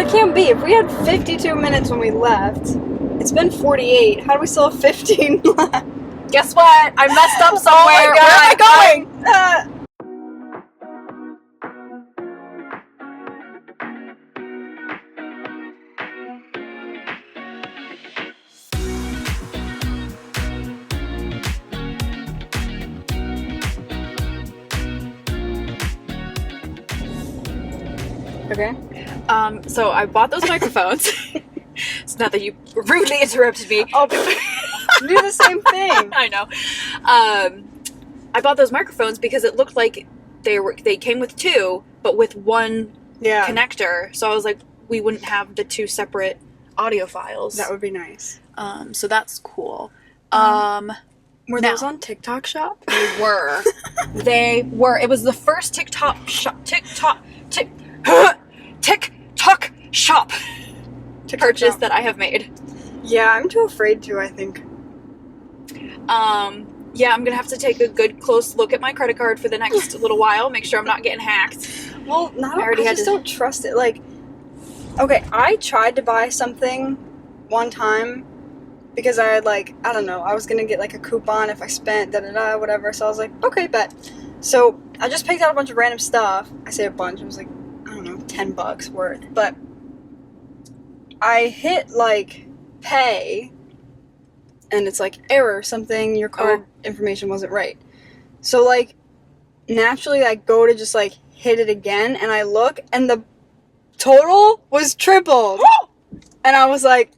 That can't be. If we had 52 minutes when we left, it's been 48. How do we still have 15 left? Guess what? I messed up somewhere. Oh my God. Where am I going? Okay. So I bought those microphones. It's not that you rudely interrupted me. Oh, do the same thing. I know. I bought those microphones because it looked like they came with two, but with one connector. So I was like, we wouldn't have the two separate audio files. That would be nice. So that's cool. Were those on TikTok Shop? They were. They were. It was the first TikTok shop purchase that I have made. Yeah, I'm too afraid to, I think. Yeah, I'm gonna have to take a good close look at my credit card for the next little while, make sure I'm not getting hacked. Well, I just don't trust it. Like, okay, I tried to buy something one time because I had, like, I don't know, I was gonna get, like, a coupon if I spent da-da-da, whatever, so I was like, okay, bet. So, I just picked out a bunch of random stuff. I say a bunch, it was like, I don't know, $10 worth, but I hit, like, pay, and it's like, error, something, your card information wasn't right. So, like, naturally, I go to just, like, hit it again, and I look, and the total was tripled. And I was like,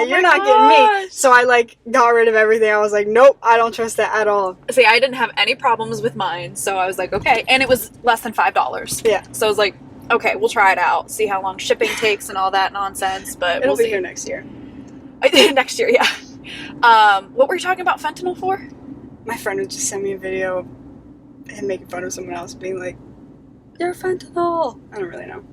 you're not getting me. So I, like, got rid of everything. I was like, nope, I don't trust that at all. See, I didn't have any problems with mine, so I was like, okay. And it was less than $5. Yeah. So I was like, okay, we'll try it out. See how long shipping takes and all that nonsense, but It'll we'll be see. here next year. Next year, yeah. What were you talking about fentanyl for? My friend would just send me a video of him making fun of someone else, being like, you're fentanyl. I don't really know.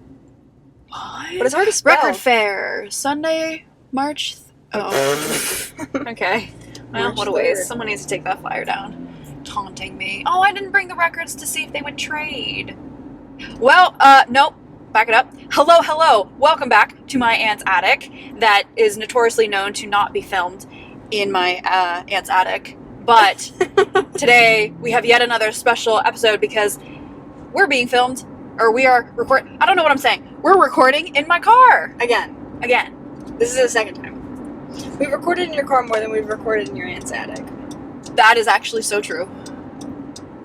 What? But it's hard to spell. Record Fair, Sunday, March... Okay. Well, March what a waste. 3rd. Someone needs to take that flyer down. Taunting me. Oh, I didn't bring the records to see if they would trade. Well, nope. Back it up. Hello. Welcome back to my aunt's attic that is notoriously known to not be filmed in my aunt's attic. But today we have yet another special episode because we're being filmed, or we are recording. I don't know what I'm saying. We're recording in my car. Again. This is the second time. We've recorded in your car more than we've recorded in your aunt's attic. That is actually so true.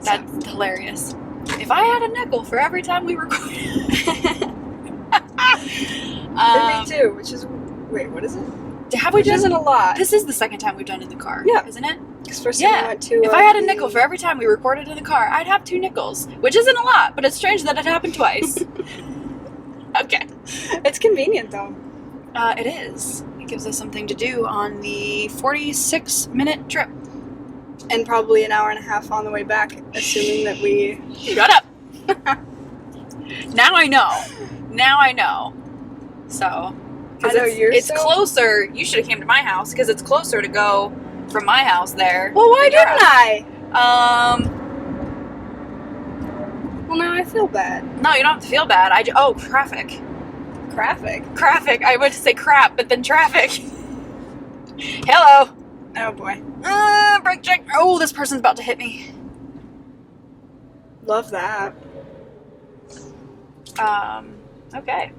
That's hilarious. If I had a nickel for every time we recorded. Me too, which is... Wait, what is it? Have we Which isn't a lot. This is the second time we've done it in the car, isn't it? Because first time we went to... If I had a nickel for every time we recorded in the car, I'd have 2 nickels, which isn't a lot, but it's strange that it happened twice. Okay. It's convenient, though. It is. It gives us something to do on the 46-minute trip. And probably an hour and a half on the way back, assuming that we... Shut up! Now I know. So... Because it's closer. You should have came to my house, because it's closer to go from my house there. Well, why didn't I? Well, now I feel bad. No, you don't have to feel bad. Traffic. Traffic. I went to say crap, but then traffic. Hello. Oh, boy. Brake check. Oh, this person's about to hit me. Love that. Okay.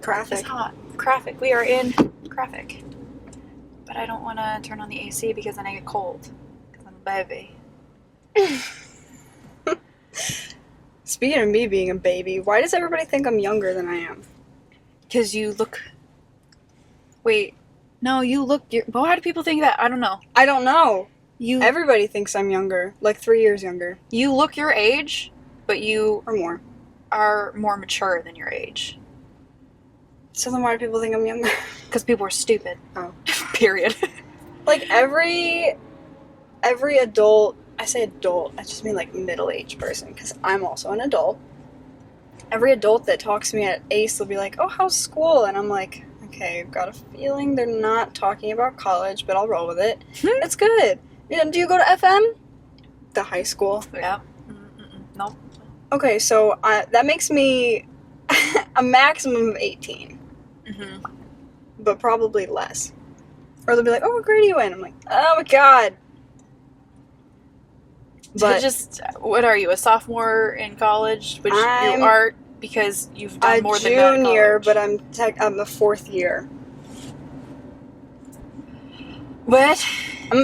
Traffic. It's hot. Traffic. We are in traffic. But I don't want to turn on the AC because then I get cold. Because I'm a baby. Speaking of me being a baby, why does everybody think I'm younger than I am? Because you look... Wait. No, you look... But why do people think that? I don't know. I don't know. Everybody thinks I'm younger. Like 3 years younger. You look your age, but you... Or more. Are more mature than your age. So then why do people think I'm younger? Because people are stupid. Oh. Period. Like every adult, I say adult, I just mean like middle-aged person, because I'm also an adult. Every adult that talks to me at ACE will be like, oh, how's school? And I'm like, okay, I've got a feeling they're not talking about college, but I'll roll with it. It's good. Do you go to FM? The high school. Yeah. Nope. Okay, so that makes me a maximum of 18, Mm-hmm. but probably less. Or they'll be like, "Oh, what grade are you in?" I'm like, "Oh my god." But Just, what are you, a sophomore in college? Which I'm you are because you've done a more than that in junior, college. but I'm a fourth year. What?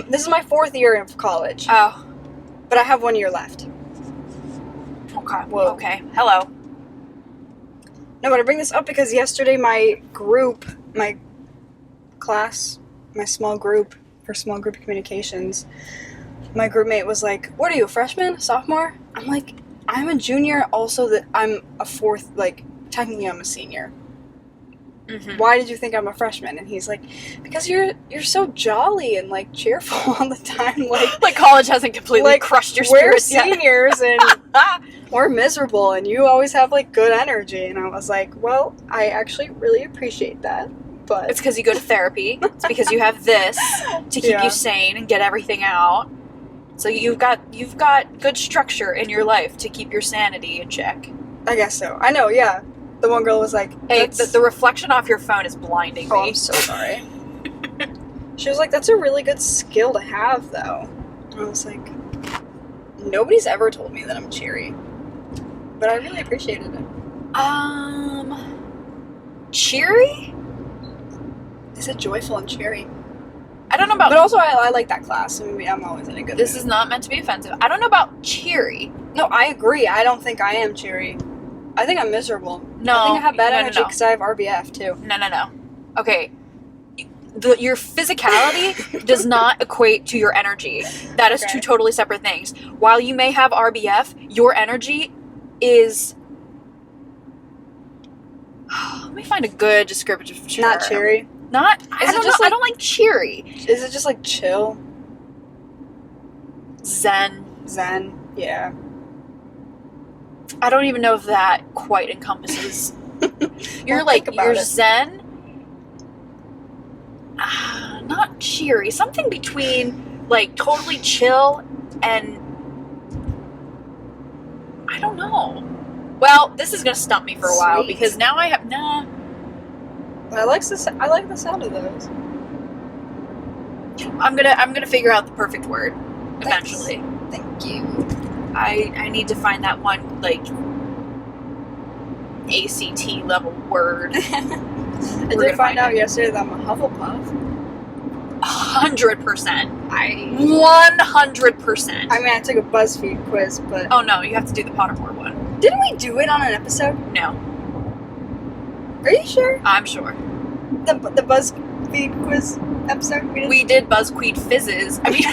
This is my fourth year of college, Oh, but I have 1 year left. okay. Whoa. Okay. Hello. No, but I bring this up because yesterday my class, my small group for small group communications, my group mate was like, "What are you, a freshman? Sophomore?" I'm like, "I'm a junior, also that I'm a fourth, like, technically I'm a senior. Mm-hmm. Why did you think I'm a freshman?" And he's like, "Because you're so jolly and, like, cheerful all the time. Like college hasn't completely Like, crushed your we're spirits yet. seniors and we're miserable and you always have, like, good energy." And I was like, "Well, I actually really appreciate that, but..." It's because you go to therapy. It's because you have this to keep Yeah. you sane and get everything out. So you've got good structure in your life to keep your sanity in check. I guess so. I know, yeah. The one girl was like, Hey, "That's..." the reflection off your phone is blinding Oh, me. I'm so sorry. She was like, "That's a really good skill to have, though." And I was like, nobody's ever told me that I'm cheery. But I really appreciated it. Cheery? They said joyful and cheery. I don't know about. But also, I like that class. I mean, I'm always in a good This mood. is not meant to be offensive. I don't know about cheery. No, I agree. I don't think I am cheery. I think I'm miserable. No, I think I have bad no, energy no. because I have RBF, too. No. Okay. Your physicality does not equate to your energy. That is Okay. two totally separate things. While you may have RBF, your energy is... Let me find a good descriptive term. Not cheery. Not... Is I it don't just know. I like- don't like cheery. Is it just like chill? Zen. Zen? Yeah. I don't even know if that quite encompasses... You're Well, like... think about You're it. zen... not cheery. Something between, like, totally chill and... I don't know. Well, this is gonna stump me for a while Sweet. because now I have... Nah. I like the sound of those. I'm gonna figure out the perfect word Thanks. eventually. Thank you. I need to find that one, like, ACT level word. I We're did gonna find out it. yesterday that I'm a Hufflepuff. 100%. I 100%. mean, I took a BuzzFeed quiz, but... Oh no, you have to do the Pottermore one. Didn't we do it on an episode? No, Are you sure? I'm sure. The BuzzFeed quiz episode? We did? We did BuzzQueed Fizzes. I mean, Did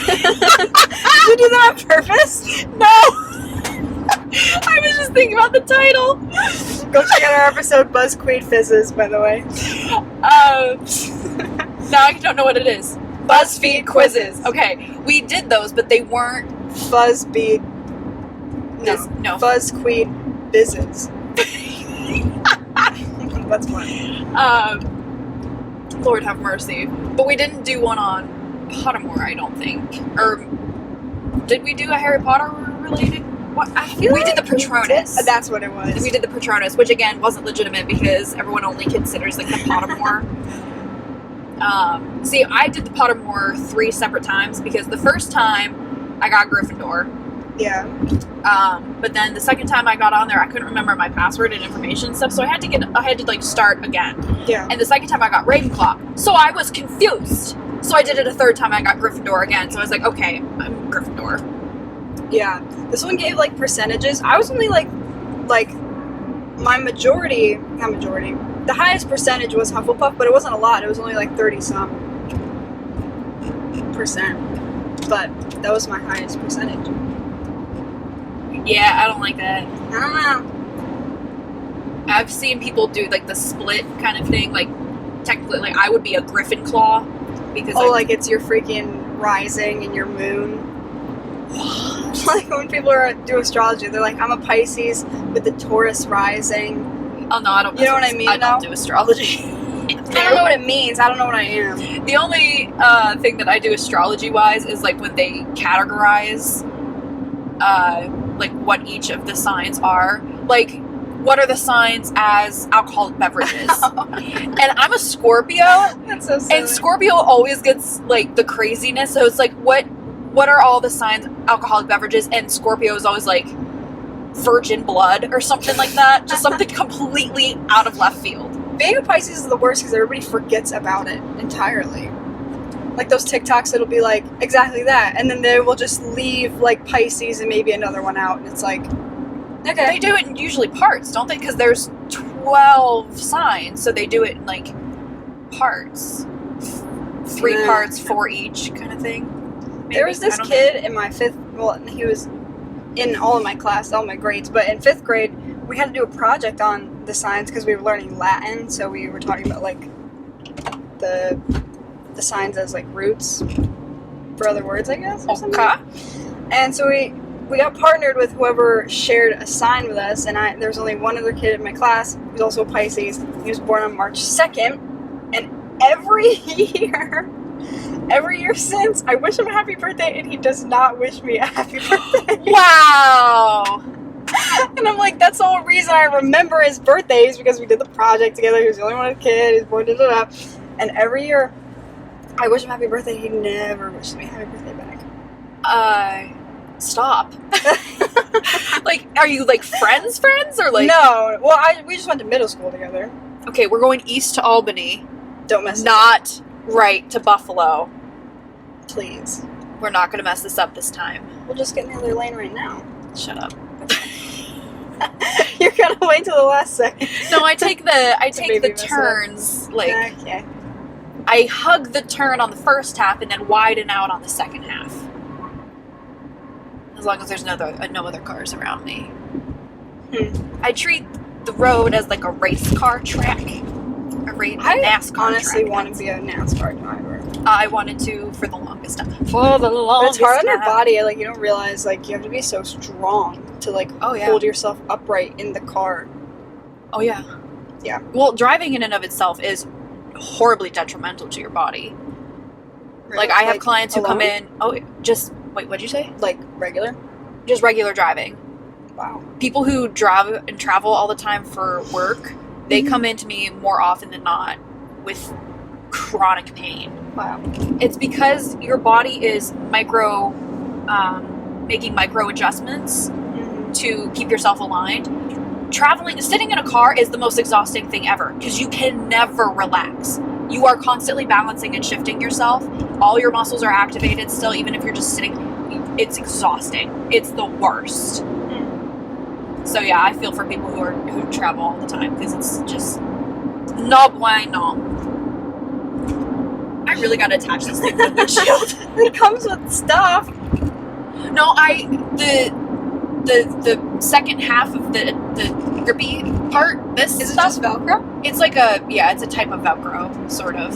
we do that on purpose? no! I was just thinking about the title. Go check out our episode BuzzQueed Fizzes, by the way. Now I don't know what it is. BuzzFeed quizzes. Okay, we did those, but they weren't. Fuzzbead. No. BuzzQueed Bizzes. That's funny. Lord have mercy. But we didn't do one on Pottermore, I don't think. Or did we do a Harry Potter related? What? We did the Patronus. That's what it was. We did the Patronus, which again wasn't legitimate because everyone only considers like the Pottermore. See, I did the Pottermore 3 separate times because the first time I got Gryffindor. Yeah. But then the second time I got on there, I couldn't remember my password and information stuff, so I had to like start again. Yeah. And the second time I got Ravenclaw, so I was confused. So I did it a third time. I got Gryffindor again. So I was like, okay, I'm Gryffindor. Yeah. This one gave like percentages. I was only like my not majority. The highest percentage was Hufflepuff, but it wasn't a lot. It was only like 30-some%. But that was my highest percentage. Yeah, I don't like that. I don't know. I've seen people do like the split kind of thing. Like technically, like I would be a Gryffindor because Like it's your freaking rising and your moon. Like when people do astrology, they're like, I'm a Pisces with the Taurus rising. oh no, I don't. You know what I mean, I don't though? do astrology. I don't know what it means. I don't know what I am. The only thing that I do astrology wise is like when they categorize like what each of the signs are. Like what are the signs as alcoholic beverages? And I'm a Scorpio, That's so silly. and Scorpio always gets like the craziness. So it's like, what are all the signs alcoholic beverages? And Scorpio is always like virgin blood or something like that. Just something completely out of left field. Being a Pisces is the worst because everybody forgets about it entirely. Like those TikToks, it'll be like exactly that, and then they will just leave like Pisces and maybe another one out, and it's like, They okay, do it in usually parts, don't they? Because there's 12 signs, so they do it in like parts. 3 Yeah. parts for each kind of thing. Maybe? there was this I don't kid in my 5th. Well, he was in all of my class, all my grades, but in 5th grade, we had to do a project on the signs because we were learning Latin, so we were talking about like the signs as like roots for other words, I guess, or something. Okay. And so we got partnered with whoever shared a sign with us, and there was only one other kid in my class who's also a Pisces. He was born on March 2nd, and every year since, I wish him a happy birthday, and he does not wish me a happy birthday. Wow. And I'm like, that's the whole reason I remember his birthdays, because we did the project together. He was the only one kid. He was born, da-da-da. And every year, I wish him happy birthday. He never wishes me a happy birthday back. Stop. Like, are you like friends or like? No. Well, we just went to middle school together. Okay, we're going east to Albany, Don't mess not right to Buffalo. Please. We're not going to mess this up this time. We'll just get in the other lane right now. Shut up. You're gonna wait till the last second. No, I take the maybe mess it up. turns, like, Okay. I hug the turn on the first half and then widen out on the second half. As long as there's no other cars around me. I treat the road as like a race car track. A I NASCAR honestly track. want to be a NASCAR driver. I wanted to for the longest time. For the But longest it's hard on your time. body. Like, you don't realize, like, you have to be so strong to, like, Oh, yeah. hold yourself upright in the car. Oh, yeah. Yeah. Well, driving in and of itself is horribly detrimental to your body. Like, I have clients who come alone? in. Oh, just wait. What'd you say? Like, regular? Just regular driving. Wow. People who drive and travel all the time for work, they Mhm. come into me more often than not with chronic pain. Wow. It's because your body is making micro adjustments Mhm. to keep yourself aligned. Sitting in a car is the most exhausting thing ever because you can never relax. You are constantly balancing and shifting yourself. All your muscles are activated still, even if you're just sitting. It's exhausting. It's the worst. So yeah, I feel for people who travel all the time because it's just no bueno. I really gotta attach this thing to the windshield. It comes with stuff. No, the second half of the grippy part, this Is it stuff, just Velcro? it's like it's a type of Velcro, sort of.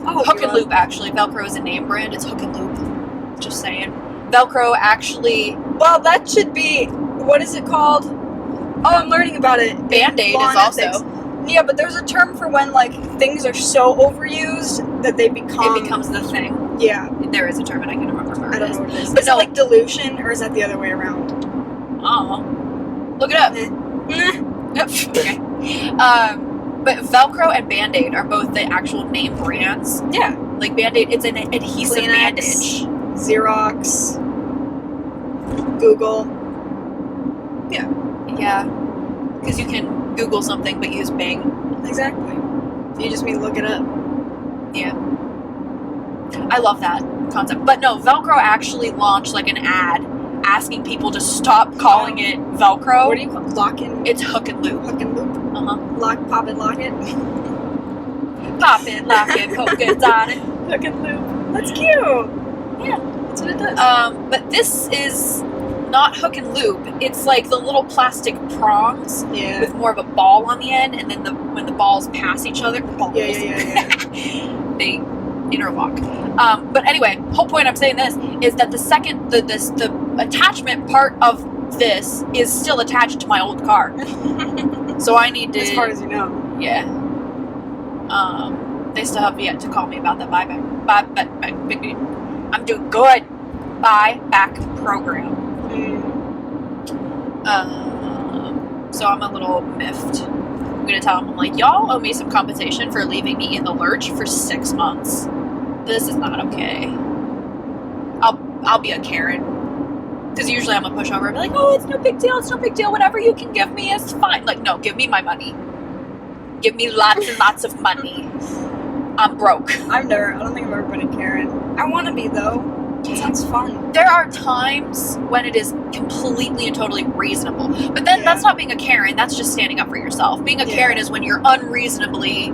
Oh, Hook and Loop, actually. Velcro is a name brand. It's Hook and Loop. Just saying. Velcro actually, Well, that should be, what is it called? Oh, I'm learning about it. Band-Aid Law is and also. ethics. Yeah, but there's a term for when, like, things are so overused that they become... It becomes the thing. Yeah, There is a term, and I can't remember where I it don't is. know what it is. But Is no. it like dilution, or is that the other way around? Oh. Look it up. Eh. Yep. Okay. But Velcro and Band-Aid are both the actual name brands. Yeah. Like Band-Aid, it's an adhesive Kleenex. bandage. Xerox, Google. Yeah. Because you can Google something but use Bing. Exactly. You just mean look it up. Yeah. I love that concept. But no, Velcro actually launched like an ad asking people to stop calling it Velcro. What do you call it? Lock and It's Hook and Loop. hook and loop? Uh-huh. Lock, pop it, lock it. Pop it, lock it, hook it, on it. Hook and loop. That's cute. Yeah. That's what it does. But this is not hook and loop. It's like the little plastic prongs Yeah. with more of a ball on the end, and then when the balls pass each other, Yeah. they interlock. But anyway, whole point I'm saying this is that the attachment part of this is still attached to my old car. So I need to. As far as you know. Yeah. They still have yet to call me about that buyback. I'm doing good. Buyback program. So I'm a little miffed. I'm gonna tell them, I'm like, y'all owe me some compensation for leaving me in the lurch for 6 months. This is not okay. I'll be a Karen. Because usually I'm a pushover and be like, oh, it's no big deal, whatever you can give me is fine. Like, no, give me my money. Give me lots and lots of money. I'm broke. I don't think I've ever been a Karen. I want to be, though. It sounds fun. There are times when it is completely and totally reasonable. But then that's not being a Karen, that's just standing up for yourself. Being a Karen is when you're unreasonably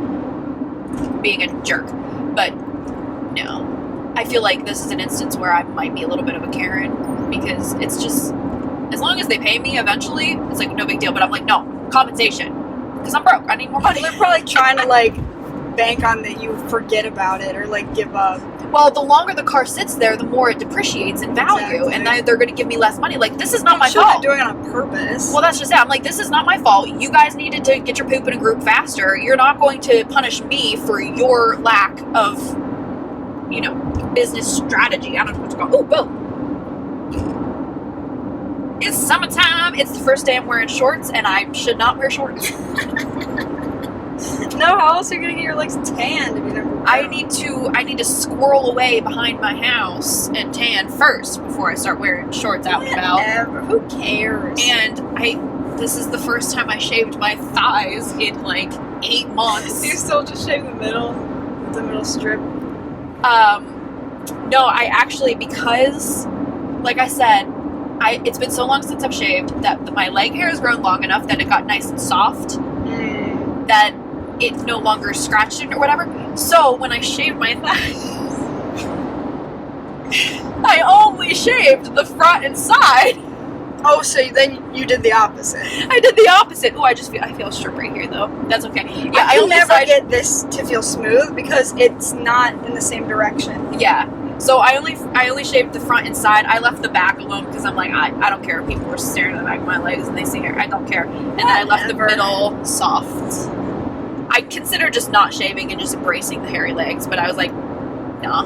being a jerk. But no. I feel like this is an instance where I might be a little bit of a Karen because it's just, as long as they pay me eventually, it's like no big deal. But I'm like, no, compensation. Because I'm broke. I need more money. They're probably trying to, like, bank on that you forget about it or, like, give up. Well, the longer the car sits there, the more it depreciates in value. Exactly. And they're going to give me less money. Like, this is not my sure fault. They're doing it on purpose. Well, that's just it. I'm like, this is not my fault. You guys needed to get your poop in a group faster. You're not going to punish me for your lack of, you know, business strategy. I don't know what to call it. Oh, boat. It's summertime. It's the first day I'm wearing shorts, and I should not wear shorts. No, how else are you gonna get your legs tanned if you never wear I them? need to squirrel away behind my house and tan first before I start wearing shorts out and about. Whatever. Who cares? And this is the first time I shaved my thighs in like 8 months. Do you still just shave the middle strip? No, I actually, because, like I said, it's been so long since I've shaved that my leg hair has grown long enough that it got nice and soft, that it's no longer scratched or whatever. So when I shaved my thighs, I only shaved the front and side. Oh, so then you did the opposite. I did the opposite. Oh, I feel stripped right here though. That's okay. Yeah, I never get this to feel smooth because it's not in the same direction. Yeah. So I only shaved the front and side. I left the back alone because I'm like, I don't care if people were staring at the back of my legs and they see hair. I don't care. And then I left the middle soft. I consider just not shaving and just embracing the hairy legs, but I was like, nah.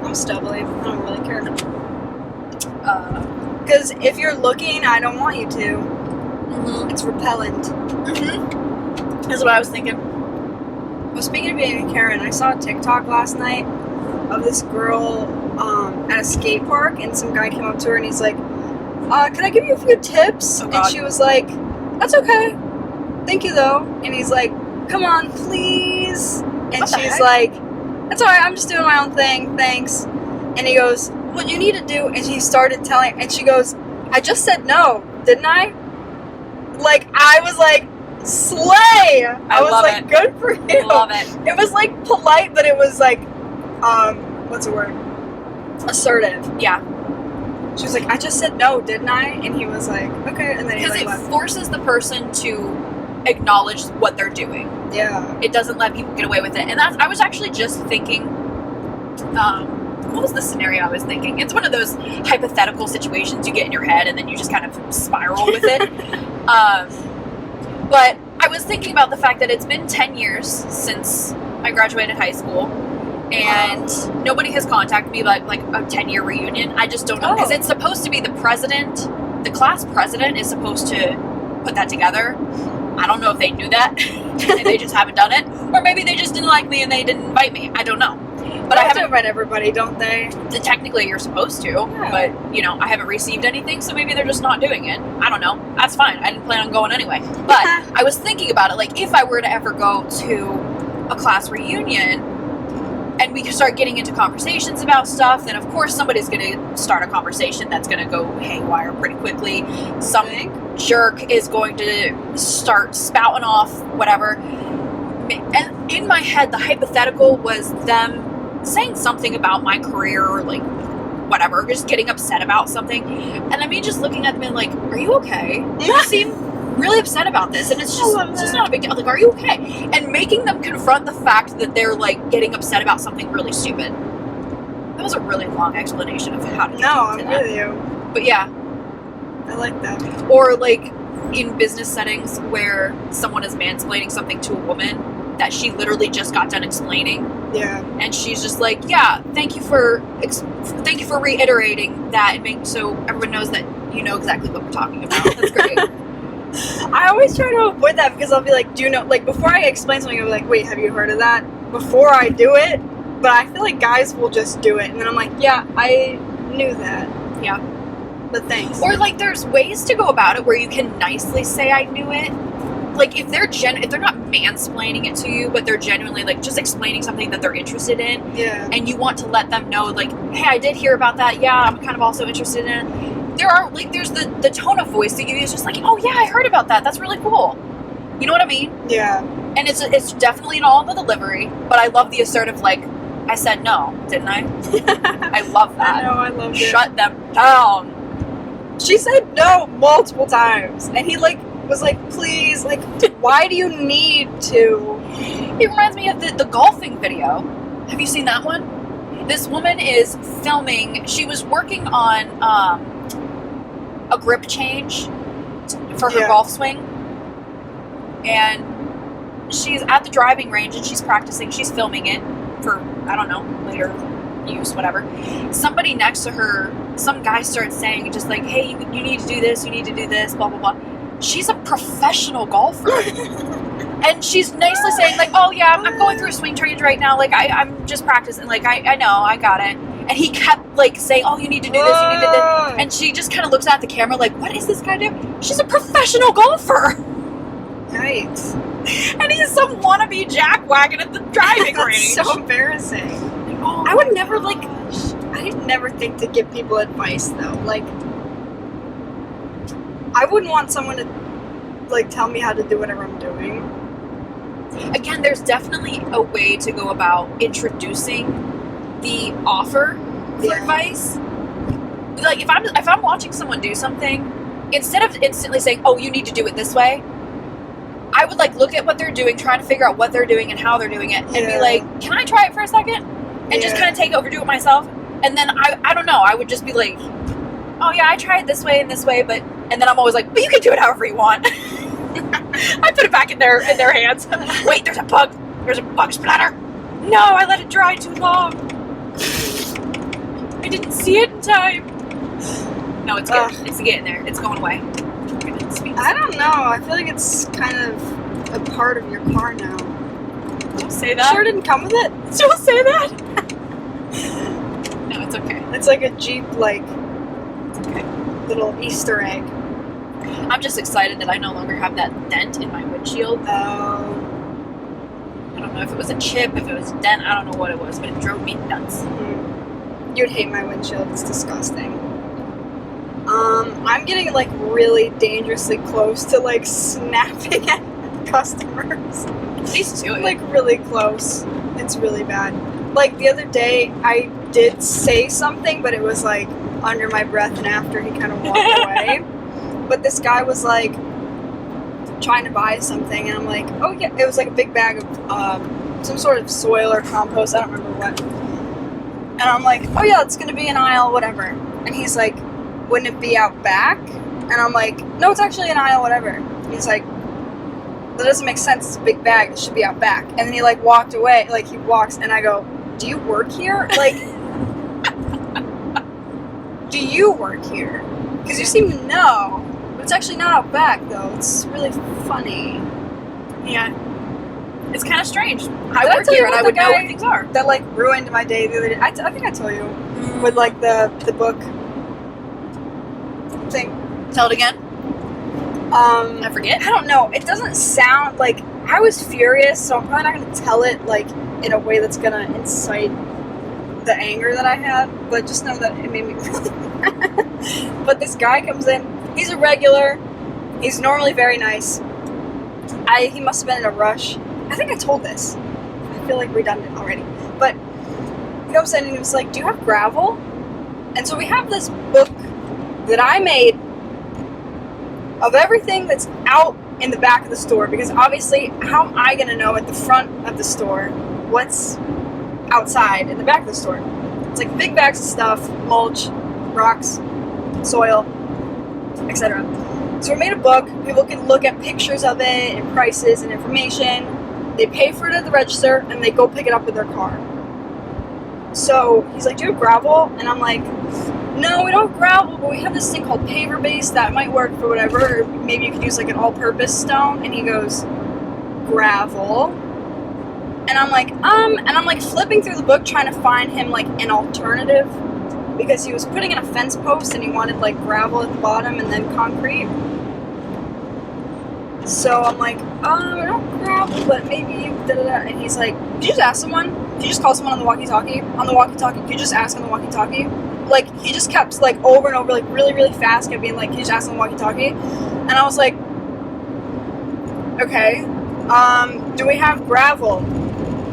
I'm stubbly. I don't really care. Because if you're looking, I don't want you to. It's repellent. That's what I was thinking. Well, speaking of being a Karen, I saw a TikTok last night of this girl at a skate park, and some guy came up to her and he's like, can I give you a few tips? Oh, and God. she was like, that's okay. Thank you, though. And he's like, come on, please. And What the she's heck? like, that's alright, I'm just doing my own thing, thanks. And he goes, what you need to do, and she started telling, and she goes, I just said no, didn't I? Like, I was like, slay! I was love like, it. good for you. Love it. It was like polite, but it was like, what's the word? Assertive. Yeah. She was like, I just said no, didn't I? And he was like, okay. And then he Because like it left. forces the person to acknowledge what they're doing. Yeah. It doesn't let people get away with it. And I was actually just thinking, what was the scenario I was thinking? It's one of those hypothetical situations you get in your head and then you just kind of spiral with it. But I was thinking about the fact that it's been 10 years since I graduated high school, and nobody has contacted me about like a 10-year reunion. I just don't know, because it's supposed to be the class president is supposed to put that together. I don't know if they knew that and they just haven't done it, or maybe they just didn't like me and they didn't invite me. I don't know. But I haven't invite everybody, don't they? Technically, you're supposed to, Yeah. but I haven't received anything, so maybe they're just not doing it. I don't know. That's fine. I didn't plan on going anyway. But I was thinking about it, like if I were to ever go to a class reunion and we could start getting into conversations about stuff, then of course somebody's going to start a conversation that's going to go haywire pretty quickly. Some jerk is going to start spouting off whatever. And in my head, the hypothetical was them saying something about my career or like whatever, just getting upset about something, and I mean just looking at them and like, are you okay? You seem really upset about this, and it's just not a big deal. Like, are you okay? And making them confront the fact that they're like getting upset about something really stupid. That was a really long explanation of how to No, I'm do that. with you. But yeah, I like that. or like in business settings where someone is mansplaining something to a woman that she literally just got done explaining. Yeah. And she's just like, yeah, thank you for reiterating that and making so everyone knows that you know exactly what we're talking about. That's great. I always try to avoid that because I'll be like, do you know, like before I explain something, I'll be like, wait, have you heard of that? Before I do it, but I feel like guys will just do it, and then I'm like, yeah, I knew that. Yeah. But thanks. Or like there's ways to go about it where you can nicely say I knew it. Like if they're if they're not mansplaining it to you, but they're genuinely like just explaining something that they're interested in, yeah. and you want to let them know like, hey, I did hear about that. Yeah, I'm kind of also interested in it. There are like there's the tone of voice that you use, just like, oh yeah, I heard about that. That's really cool. You know what I mean? Yeah. And it's definitely in all in the delivery, but I love the assertive like, I said no, didn't I? I love that. I know, I love it. Shut them down. She said no multiple times, and he like was like, please, like, why do you need to? It reminds me of the golfing video. Have you seen that one? This woman is filming. She was working on a grip change for her golf swing, and she's at the driving range and she's practicing. She's filming it for, I don't know, later use, whatever. Somebody next to her, some guy starts saying just like, hey, you need to do this, you need to do this, blah, blah, blah. She's a professional golfer. And she's nicely saying like, oh yeah, I'm going through a swing change right now. Like I'm just practicing. Like I know, I got it. And he kept like saying, oh, you need to do this, you need to do this. And she just kind of looks at the camera like, what is this guy doing? She's a professional golfer. Yikes. And he's some wannabe jackwagon at the driving That's range. so embarrassing. Oh, I would never like. I'd never think to give people advice though. Like, I wouldn't want someone to like tell me how to do whatever I'm doing. Again, there's definitely a way to go about introducing the offer for advice. Like if I'm watching someone do something, instead of instantly saying, "Oh, you need to do it this way," I would like look at what they're doing, trying to figure out what they're doing and how they're doing it, and be like, "Can I try it for a second?" And just kind of take over, do it myself. And then I don't know, I would just be like, "Oh yeah, I tried this way and this way," but and then I'm always like, "But you can do it however you want." I put it back in their hands. Wait, there's a bug. There's a bug splatter. No, I let it dry too long. I didn't see it in time. No, it's good. It's getting there. It's going away. I don't know. I feel like it's kind of a part of your car now. Don't say that. Sure didn't come with it? Don't say that. No, it's okay. It's like a Jeep, like, It's okay. little Easter egg. I'm just excited that I no longer have that dent in my windshield. I don't know if it was a chip, if it was a dent, I don't know what it was, but it drove me nuts. You'd hate my windshield. It's disgusting. I'm getting like really dangerously close to like snapping at customers. Please do it. Like really close. It's really bad. Like the other day, I did say something, but it was like under my breath and after he kind of walked away. But this guy was like trying to buy something, and I'm like, oh yeah, it was like a big bag of some sort of soil or compost, I don't remember what. And I'm like, oh yeah, it's gonna be an aisle, whatever. And he's like, wouldn't it be out back? And I'm like, no, it's actually an aisle, whatever. And he's like, that doesn't make sense, it's a big bag, it should be out back. And then he like walked away, like he walks, and I go, do you work here? Like, do you work here? Because you seem to know. But it's actually not out back, though. It's really funny. Yeah. It's kind of strange. I work here and I would know what things are. That, like, ruined my day the other day. I think I told you. With, like, the book thing. Tell it again. I forget. I don't know. It doesn't sound like... I was furious, so I'm probably not going to tell it, like, in a way that's going to incite the anger that I had. But just know that it made me really mad. But this guy comes in. He's a regular. He's normally very nice. He must have been in a rush. I think I told this. I feel like redundant already. But he comes in and he was like, do you have gravel? And so we have this book that I made of everything that's out in the back of the store. Because obviously, how am I going to know at the front of the store what's outside in the back of the store? It's like big bags of stuff, mulch, rocks, soil, etc. So we made a book. People can look at pictures of it and prices and information. They pay for it at the register and they go pick it up with their car. So he's like, do you have gravel? And I'm like, no, we don't have gravel, but we have this thing called paver base that might work for whatever. Or maybe you could use like an all-purpose stone. And he goes, gravel. And I'm like flipping through the book trying to find him like an alternative because he was putting in a fence post and he wanted like gravel at the bottom and then concrete. So I'm like, I don't gravel, but maybe da-da-da. And he's like, did you just ask someone? Did you just call someone on the walkie-talkie? On the walkie-talkie? Could you just ask on the walkie-talkie? Like, he just kept, like, over and over, like, really, really fast, kept being like, can you just ask on the walkie-talkie? And I was like, okay, do we have gravel?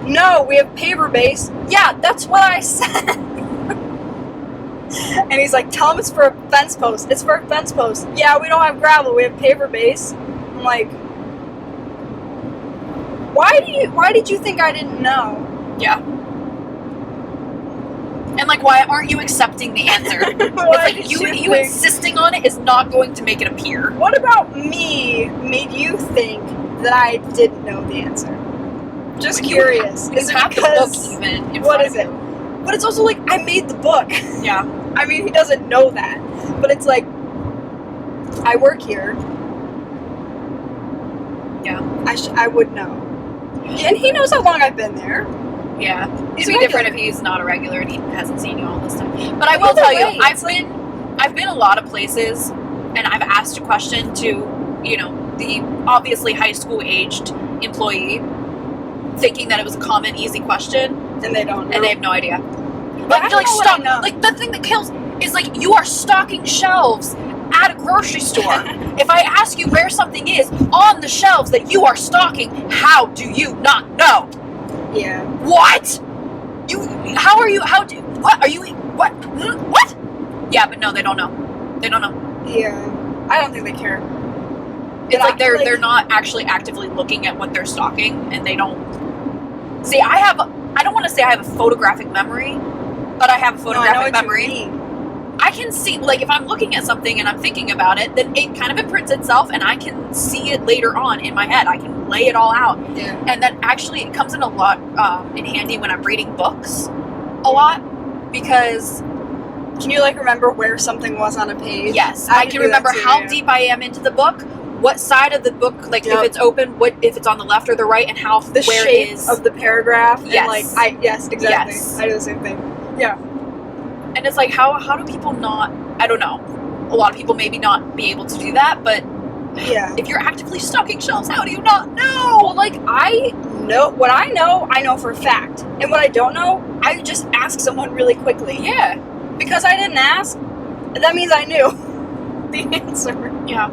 No, we have paver base. Yeah, that's what I said. And he's like, tell him it's for a fence post. It's for a fence post. Yeah, we don't have gravel, we have paver base. I'm like, why did you think I didn't know? Yeah. And like, why aren't you accepting the answer? It's like you insisting on it is not going to make it appear. What about me made you think that I didn't know the answer? Just curious. You have the book even in what front is of it? you. But it's also like, I made the book. Yeah. I mean, he doesn't know that. But it's like, I work here. Yeah. I would know. And he knows how long I've been there. Yeah. He's It'd be different regular. if he's not a regular and he hasn't seen you all this time. But I will tell you, I've been a lot of places and I've asked a question to, you know, the obviously high school aged employee, thinking that it was a common, easy question. And they don't know. And they have no idea. But I Like, don't know what I know. like the thing that kills is like you are stocking shelves at a grocery store. If I ask you where something is on the shelves that you are stocking, how do you not know? Yeah. What? What? Yeah, but no, they don't know. They don't know. Yeah. I don't think they care. It's But like they're not actually actively looking at what they're stocking, and they don't. See, I don't want to say I have a photographic memory, but I have a photographic memory. I can see, like, if I'm looking at something and I'm thinking about it, then it kind of imprints itself, and I can see it later on in my head. I can lay it all out. Yeah. And that actually, it comes in a lot in handy when I'm reading books a lot, because Can you like remember where something was on a page? yes, I can do that remember too, how yeah. deep I am into the book, what side of the book, like Yep. if it's open, if it's on the left or the right, and how The where shape it is. of the paragraph. Yes. And yes, exactly. Yes. I do the same thing. Yeah. And it's like, how do people not, I don't know, a lot of people maybe not be able to do that, but Yeah. if you're actively stocking shelves, how do you not know? Well, like, I know what I know for a fact. And what I don't know, I just ask someone really quickly. Yeah. Because I didn't ask, that means I knew the answer. Yeah.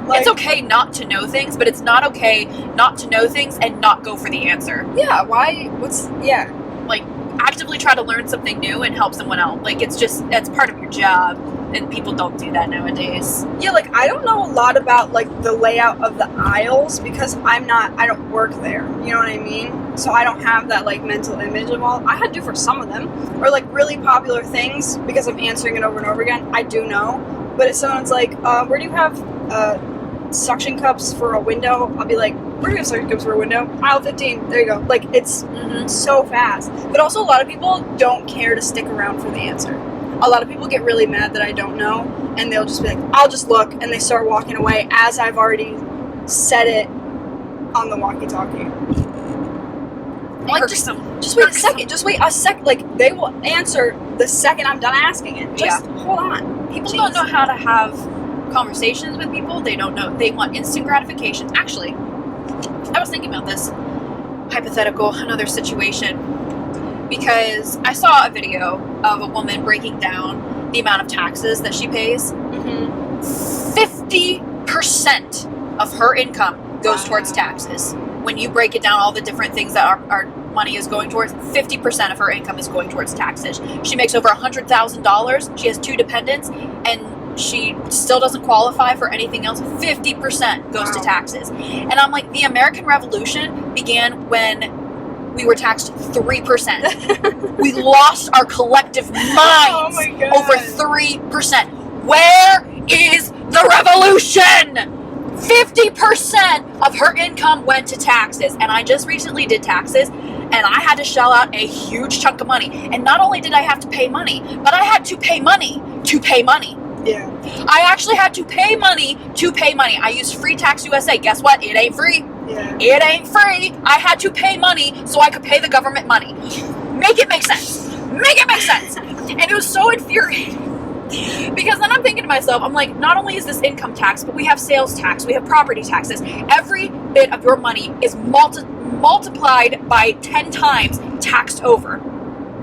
Like, It's okay not to know things, but it's not okay not to know things and not go for the answer. Yeah, why? Yeah. Like, actively try to learn something new and help someone out. Like, that's part of your job, and people don't do that nowadays. Yeah, like, I don't know a lot about, like, the layout of the aisles because I don't work there. You know what I mean? So I don't have that, like, mental image of all. I had to for some of them. Or, like, really popular things because I'm answering it over and over again. I do know. But if someone's like, where do you have, suction cups for a window? I'll be like, where do you have suction cups for a window? Aisle 15. There you go. Like, it's so fast. But also, a lot of people don't care to stick around for the answer. A lot of people get really mad that I don't know, and they'll just be like, I'll just look, and they start walking away as I've already said it on the walkie-talkie. Like, just wait a second. Just wait a sec. Like, they will answer the second I'm done asking it. Just hold on. People don't know how to have conversations with people. They don't know. They want instant gratification. Actually, I was thinking about this hypothetical, another situation, because I saw a video of a woman breaking down the amount of taxes that she pays. 50% of her income goes towards taxes. When you break it down, all the different things that our money is going towards, 50% of her income is going towards taxes. She makes over $100,000. She has 2 dependents, and she still doesn't qualify for anything else. 50% goes to taxes. And I'm like, the American Revolution began when we were taxed 3%. We lost our collective minds over 3%. Where is the revolution? 50% of her income went to taxes. And I just recently did taxes, and I had to shell out a huge chunk of money. And not only did I have to pay money, but I had to pay money to pay money. Yeah. I actually had to pay money to pay money. I used Free Tax USA. Guess what? It ain't free. Yeah. It ain't free. I had to pay money so I could pay the government money. Make it make sense. Make it make sense. And it was so infuriating. Because then I'm thinking to myself, I'm like, not only is this income tax, but we have sales tax, we have property taxes. Every bit of your money is multiplied by 10 times, taxed over.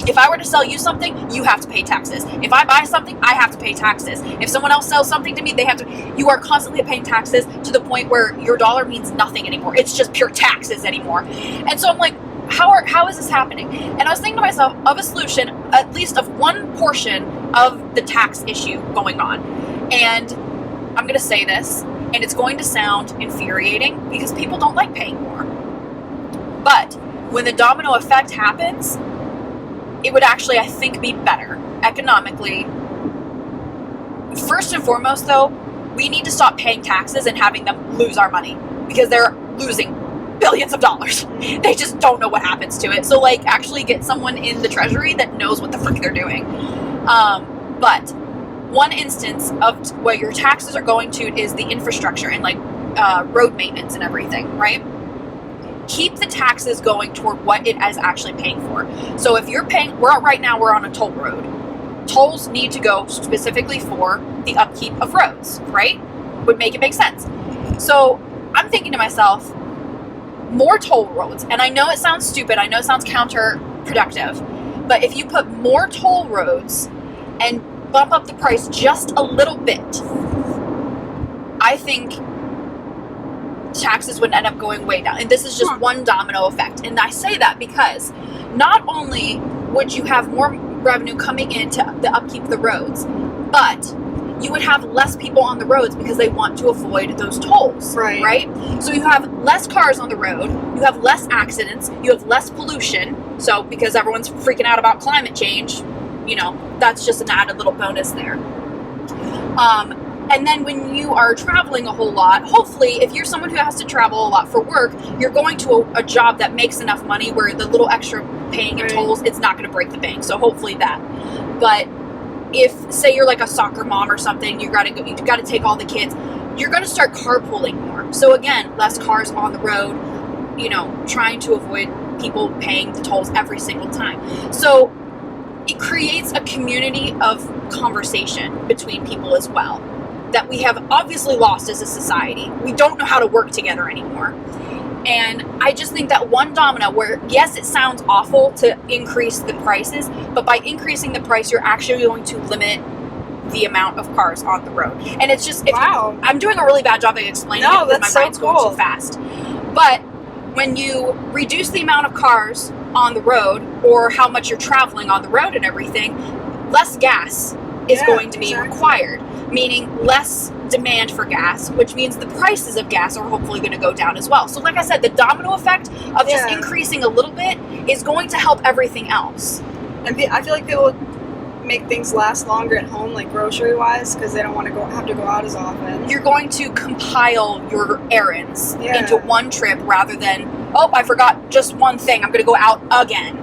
If I were to sell you something, you have to pay taxes. If I buy something, I have to pay taxes. If someone else sells something to me, they have to. You are constantly paying taxes to the point where your dollar means nothing anymore. It's just pure taxes anymore. And so I'm like, how is this happening? And I was thinking to myself of a solution, at least of one portion of the tax issue going on. And I'm going to say this, and it's going to sound infuriating because people don't like paying more. But when the domino effect happens, it would actually, I think, be better economically. First and foremost, though, we need to stop paying taxes and having them lose our money because they're losing billions of dollars. They just don't know what happens to it. So, like, actually get someone in the treasury that knows what the frick they're doing. But one instance of what your taxes are going to is the infrastructure and, like, road maintenance and everything, right? Keep the taxes going toward what it is actually paying for. So if you're paying, right now we're on a toll road. Tolls need to go specifically for the upkeep of roads, right? Would make it make sense. So I'm thinking to myself, more toll roads, and I know it sounds stupid, I know it sounds counterproductive, but if you put more toll roads and bump up the price just a little bit, I think taxes would end up going way down. And this is just one domino effect. And I say that because not only would you have more revenue coming into the upkeep of the roads, but you would have less people on the roads because they want to avoid those tolls, right? So you have less cars on the road, you have less accidents, you have less pollution. So because everyone's freaking out about climate change, you know, that's just an added little bonus there. And then when you are traveling a whole lot, hopefully if you're someone who has to travel a lot for work, you're going to a job that makes enough money where the little extra paying in tolls, it's not going to break the bank. So hopefully that. But if, say you're like a soccer mom or something, you got to take all the kids, you're going to start carpooling more. So again, less cars on the road, you know, trying to avoid people paying the tolls every single time. So it creates a community of conversation between people as well that we have obviously lost as a society. We don't know how to work together anymore. And I just think that one domino where, yes, it sounds awful to increase the prices, but by increasing the price, you're actually going to limit the amount of cars on the road. And it's just, I'm doing a really bad job of explaining it because my mind's going too fast. But when you reduce the amount of cars on the road or how much you're traveling on the road and everything, less gas is going to be required, meaning less demand for gas, which means the prices of gas are hopefully going to go down as well. So like I said, the domino effect of just increasing a little bit is going to help everything else. And I feel like people make things last longer at home, like grocery wise, because they don't want to have to go out as often. You're going to compile your errands into one trip rather than, oh, I forgot just one thing, I'm going to go out again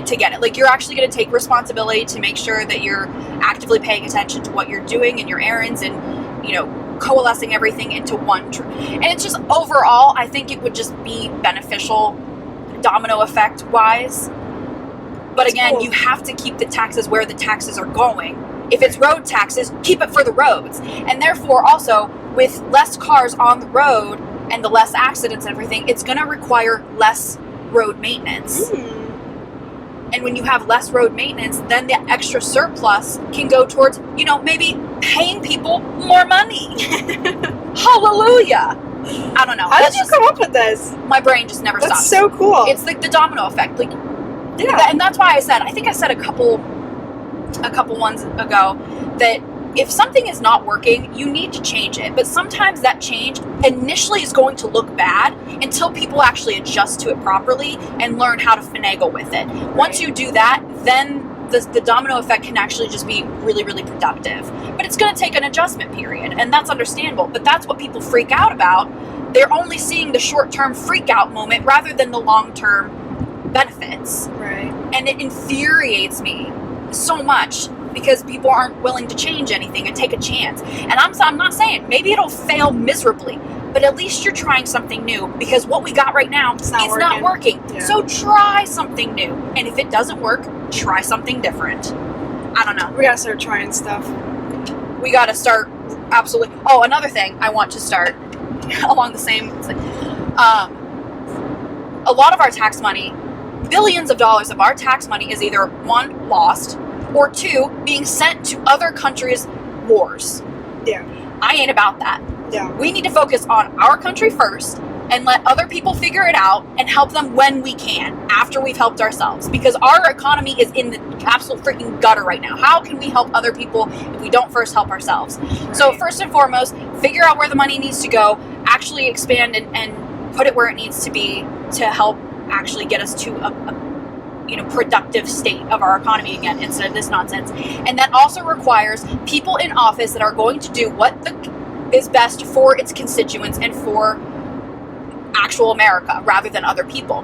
to get it. Like, you're actually going to take responsibility to make sure that you're actively paying attention to what you're doing and your errands and, you know, coalescing everything into one trip. And it's just overall, I think it would just be beneficial domino effect wise. But again, you have to keep the taxes where the taxes are going. If it's road taxes, keep it for the roads. And therefore also, with less cars on the road and the less accidents and everything, it's going to require less road maintenance. And when you have less road maintenance, then the extra surplus can go towards, you know, maybe paying people more money. Hallelujah. I don't know. How did you come up with this? My brain just never stops. That's so cool. It's like the domino effect. Like, and that's why I think I said a couple ones ago that if something is not working, you need to change it. But sometimes that change initially is going to look bad until people actually adjust to it properly and learn how to finagle with it. Once you do that, then the domino effect can actually just be really, really productive. But it's going to take an adjustment period, and that's understandable. But that's what people freak out about. They're only seeing the short-term freak out moment rather than the long-term benefits. Right. And it infuriates me so much because people aren't willing to change anything and take a chance. And I'm not saying maybe it'll fail miserably, but at least you're trying something new, because what we got right now, it's not working. Yeah. So try something new. And if it doesn't work, try something different. I don't know. We gotta start trying stuff. We gotta start, absolutely. Oh, another thing I want to start along the same thing. A lot of our tax money, billions of dollars of our tax money is either, one, lost, or two, being sent to other countries' wars. Yeah. I ain't about that. Yeah. We need to focus on our country first and let other people figure it out and help them when we can, after we've helped ourselves. Because our economy is in the absolute freaking gutter right now. How can we help other people if we don't first help ourselves? Right. So first and foremost, figure out where the money needs to go, actually expand and put it where it needs to be to help actually get us to a productive state of our economy again, instead of this nonsense. And that also requires people in office that are going to do what is best for its constituents and for actual America rather than other people.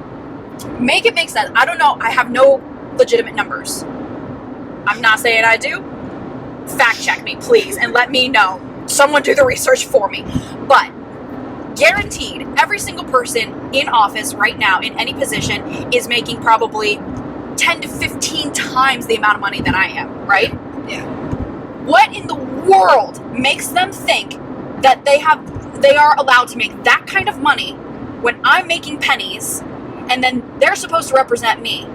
Make it make sense. I don't know. I have no legitimate numbers. I'm not saying I do. Fact check me, please, and let me know. Someone do the research for me. But guaranteed, every single person in office right now in any position is making probably 10 to 15 times the amount of money that I am, right? Yeah. What in the world makes them think that they are allowed to make that kind of money when I'm making pennies, and then they're supposed to represent me,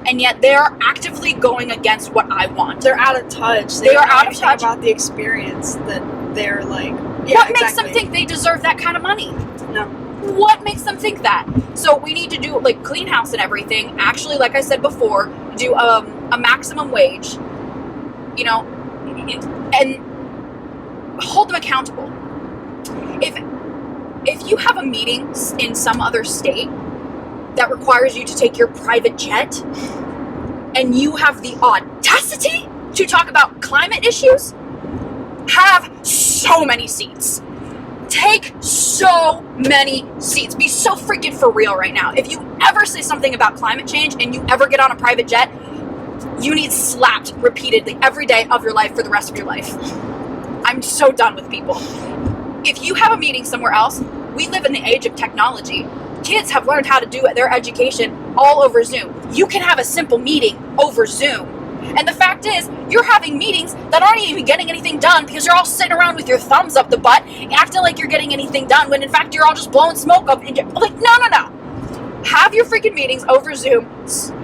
and yet they are actively going against what I want? They're out of touch. They are out of touch about the experience that they're like. Yeah, what makes exactly. them think they deserve that kind of money? No. What makes them think that? So we need to do, like, clean house and everything. Actually, like I said before, do a maximum wage, and hold them accountable. If you have a meeting in some other state that requires you to take your private jet, and you have the audacity to talk about climate issues, have so many seats. Take so many seats. Be so freaking for real right now. If you ever say something about climate change and you ever get on a private jet, you need slapped repeatedly every day of your life for the rest of your life. I'm so done with people. If you have a meeting somewhere else, we live in the age of technology. Kids have learned how to do their education all over Zoom. You can have a simple meeting over Zoom. And the fact is, you're having meetings that aren't even getting anything done because you're all sitting around with your thumbs up the butt, acting like you're getting anything done, when in fact you're all just blowing smoke up. Like, no. Have your freaking meetings over Zoom,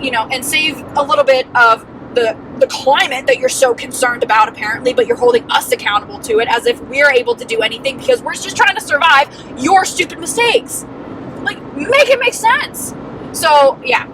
and save a little bit of the climate that you're so concerned about, apparently, but you're holding us accountable to it as if we're able to do anything because we're just trying to survive your stupid mistakes. Like, make it make sense. So, yeah.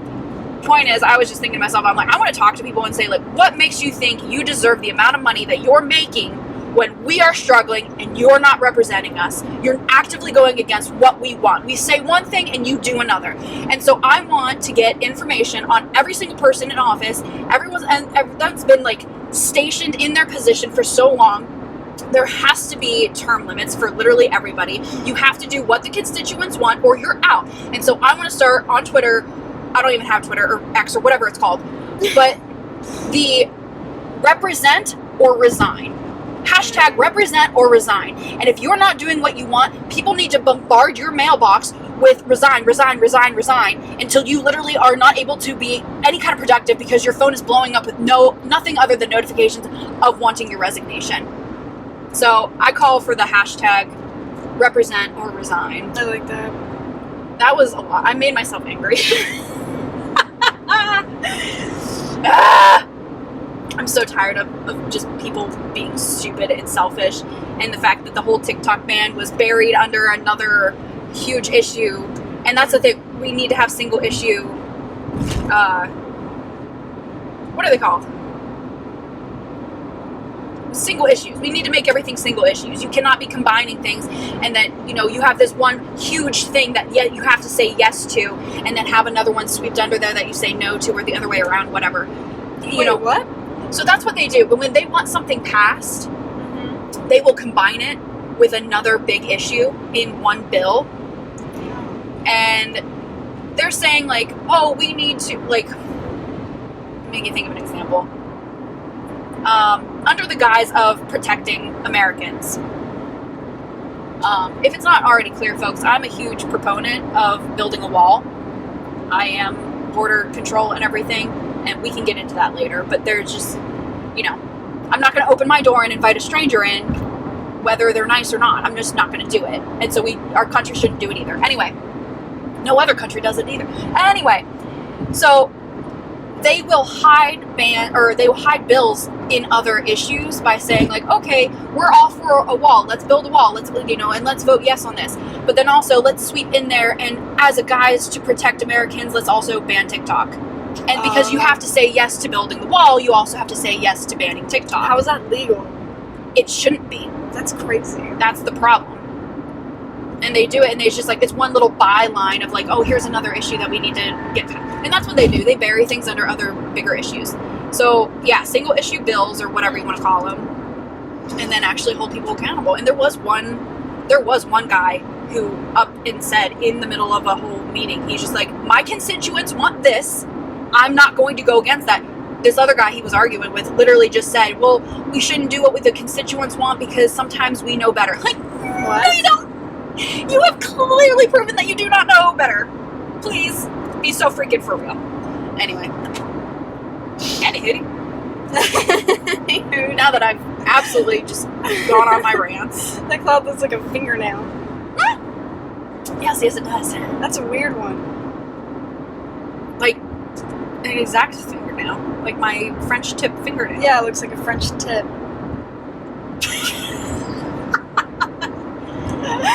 Point is, I was just thinking to myself, I'm like, I want to talk to people and say, like, what makes you think you deserve the amount of money that you're making when we are struggling and you're not representing us? You're actively going against what we want. We say one thing and you do another. And so I want to get information on every single person in office, everyone's been like stationed in their position for so long. There has to be term limits for literally everybody. You have to do what the constituents want or you're out. And so I want to start on Twitter. I don't even have Twitter or X or whatever it's called, but the represent or resign. Hashtag represent or resign. And if you're not doing what you want, people need to bombard your mailbox with resign until you literally are not able to be any kind of productive because your phone is blowing up with nothing other than notifications of wanting your resignation. So I call for the hashtag represent or resign. I like that. That was a lot. I made myself angry. I'm so tired of just people being stupid and selfish, and the fact that the whole TikTok ban was buried under another huge issue. And that's the thing, we need to have single issue, what are they called? Single issues. We need to make everything single issues. You cannot be combining things and then, you have this one huge thing that you have to say yes to and then have another one swept under there that you say no to, or the other way around, whatever. Wait, what? So that's what they do. But when they want something passed, they will combine it with another big issue in one bill. And they're saying like, oh, we need to, like, make you think of an example. Under the guise of protecting Americans. If it's not already clear, folks, I'm a huge proponent of building a wall. I am border control and everything, and we can get into that later, but there's just, you know, I'm not going to open my door and invite a stranger in, whether they're nice or not. I'm just not going to do it. And so our country shouldn't do it either. Anyway, no other country does it either. Anyway, so they will hide bills in other issues by saying like, okay, we're all for a wall. Let's build a wall. Let's, you know, and let's vote yes on this. But then also let's sweep in there, and as a guise to protect Americans, let's also ban TikTok. And because you have to say yes to building the wall, you also have to say yes to banning TikTok. How is that legal? It shouldn't be. That's crazy. That's the problem. And they do it, and it's just like, it's one little byline of like, oh, here's another issue that we need to get to. And that's what they do. They bury things under other bigger issues. So yeah, single issue bills, or whatever you want to call them, and then actually hold people accountable. And there was one guy who up and said in the middle of a whole meeting, he's just like, my constituents want this. I'm not going to go against that. This other guy he was arguing with literally just said, well, we shouldn't do what the constituents want because sometimes we know better. Like, What? no, you don't. You have clearly proven that you do not know better. Please be so freaking for real. Anyway. Anywho, now that I've absolutely just gone on my rants. That cloud looks like a fingernail. Yes, it does. That's a weird one. Like, an exact fingernail. Like my French tip fingernail. Yeah, it looks like a French tip.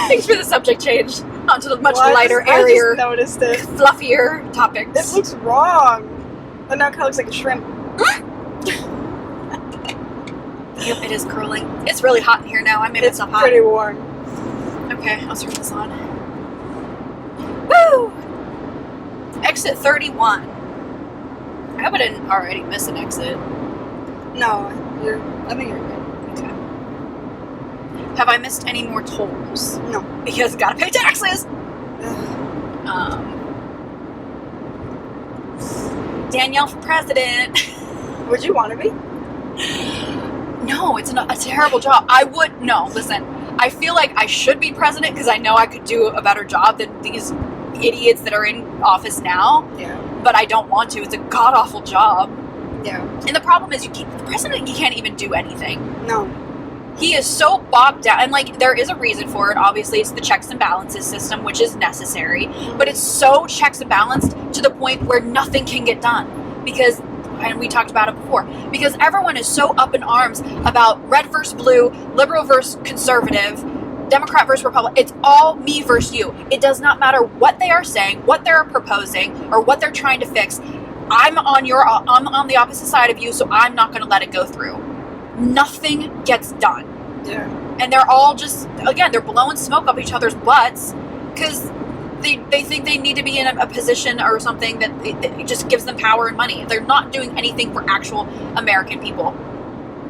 Thanks for the subject change. Onto the much Well, lighter, I airier, just noticed it. fluffier topics. It looks wrong. But now it kind of looks like a shrimp. Yep, it is curling. It's really hot in here now. I made It's myself hot. pretty warm. Okay, I'll turn this on. Woo! Exit 31. I hope I didn't already miss an exit. No, I think you're good. Okay. Have I missed any more tolls? No. Because gotta pay taxes! Ugh. Danielle for president. Would you want to be? No, it's a terrible job. Listen, I feel like I should be president because I know I could do a better job than these idiots that are in office now, Yeah. but I don't want to. It's a god-awful job. Yeah. And the problem is, the president, he can't even do anything. No. He is so bogged down, and like, there is a reason for it. Obviously, it's the checks and balances system, which is necessary, but it's so checks and balanced to the point where nothing can get done because, and we talked about it before, because everyone is so up in arms about red versus blue, liberal versus conservative, Democrat versus Republican. It's all me versus you. It does not matter what they are saying, what they're proposing, or what they're trying to fix. I'm on the opposite side of you, so I'm not going to let it go through. Nothing gets done. Yeah. And they're all just, again, they're blowing smoke up each other's butts because they think they need to be in a position or something that it just gives them power and money. They're not doing anything for actual American people.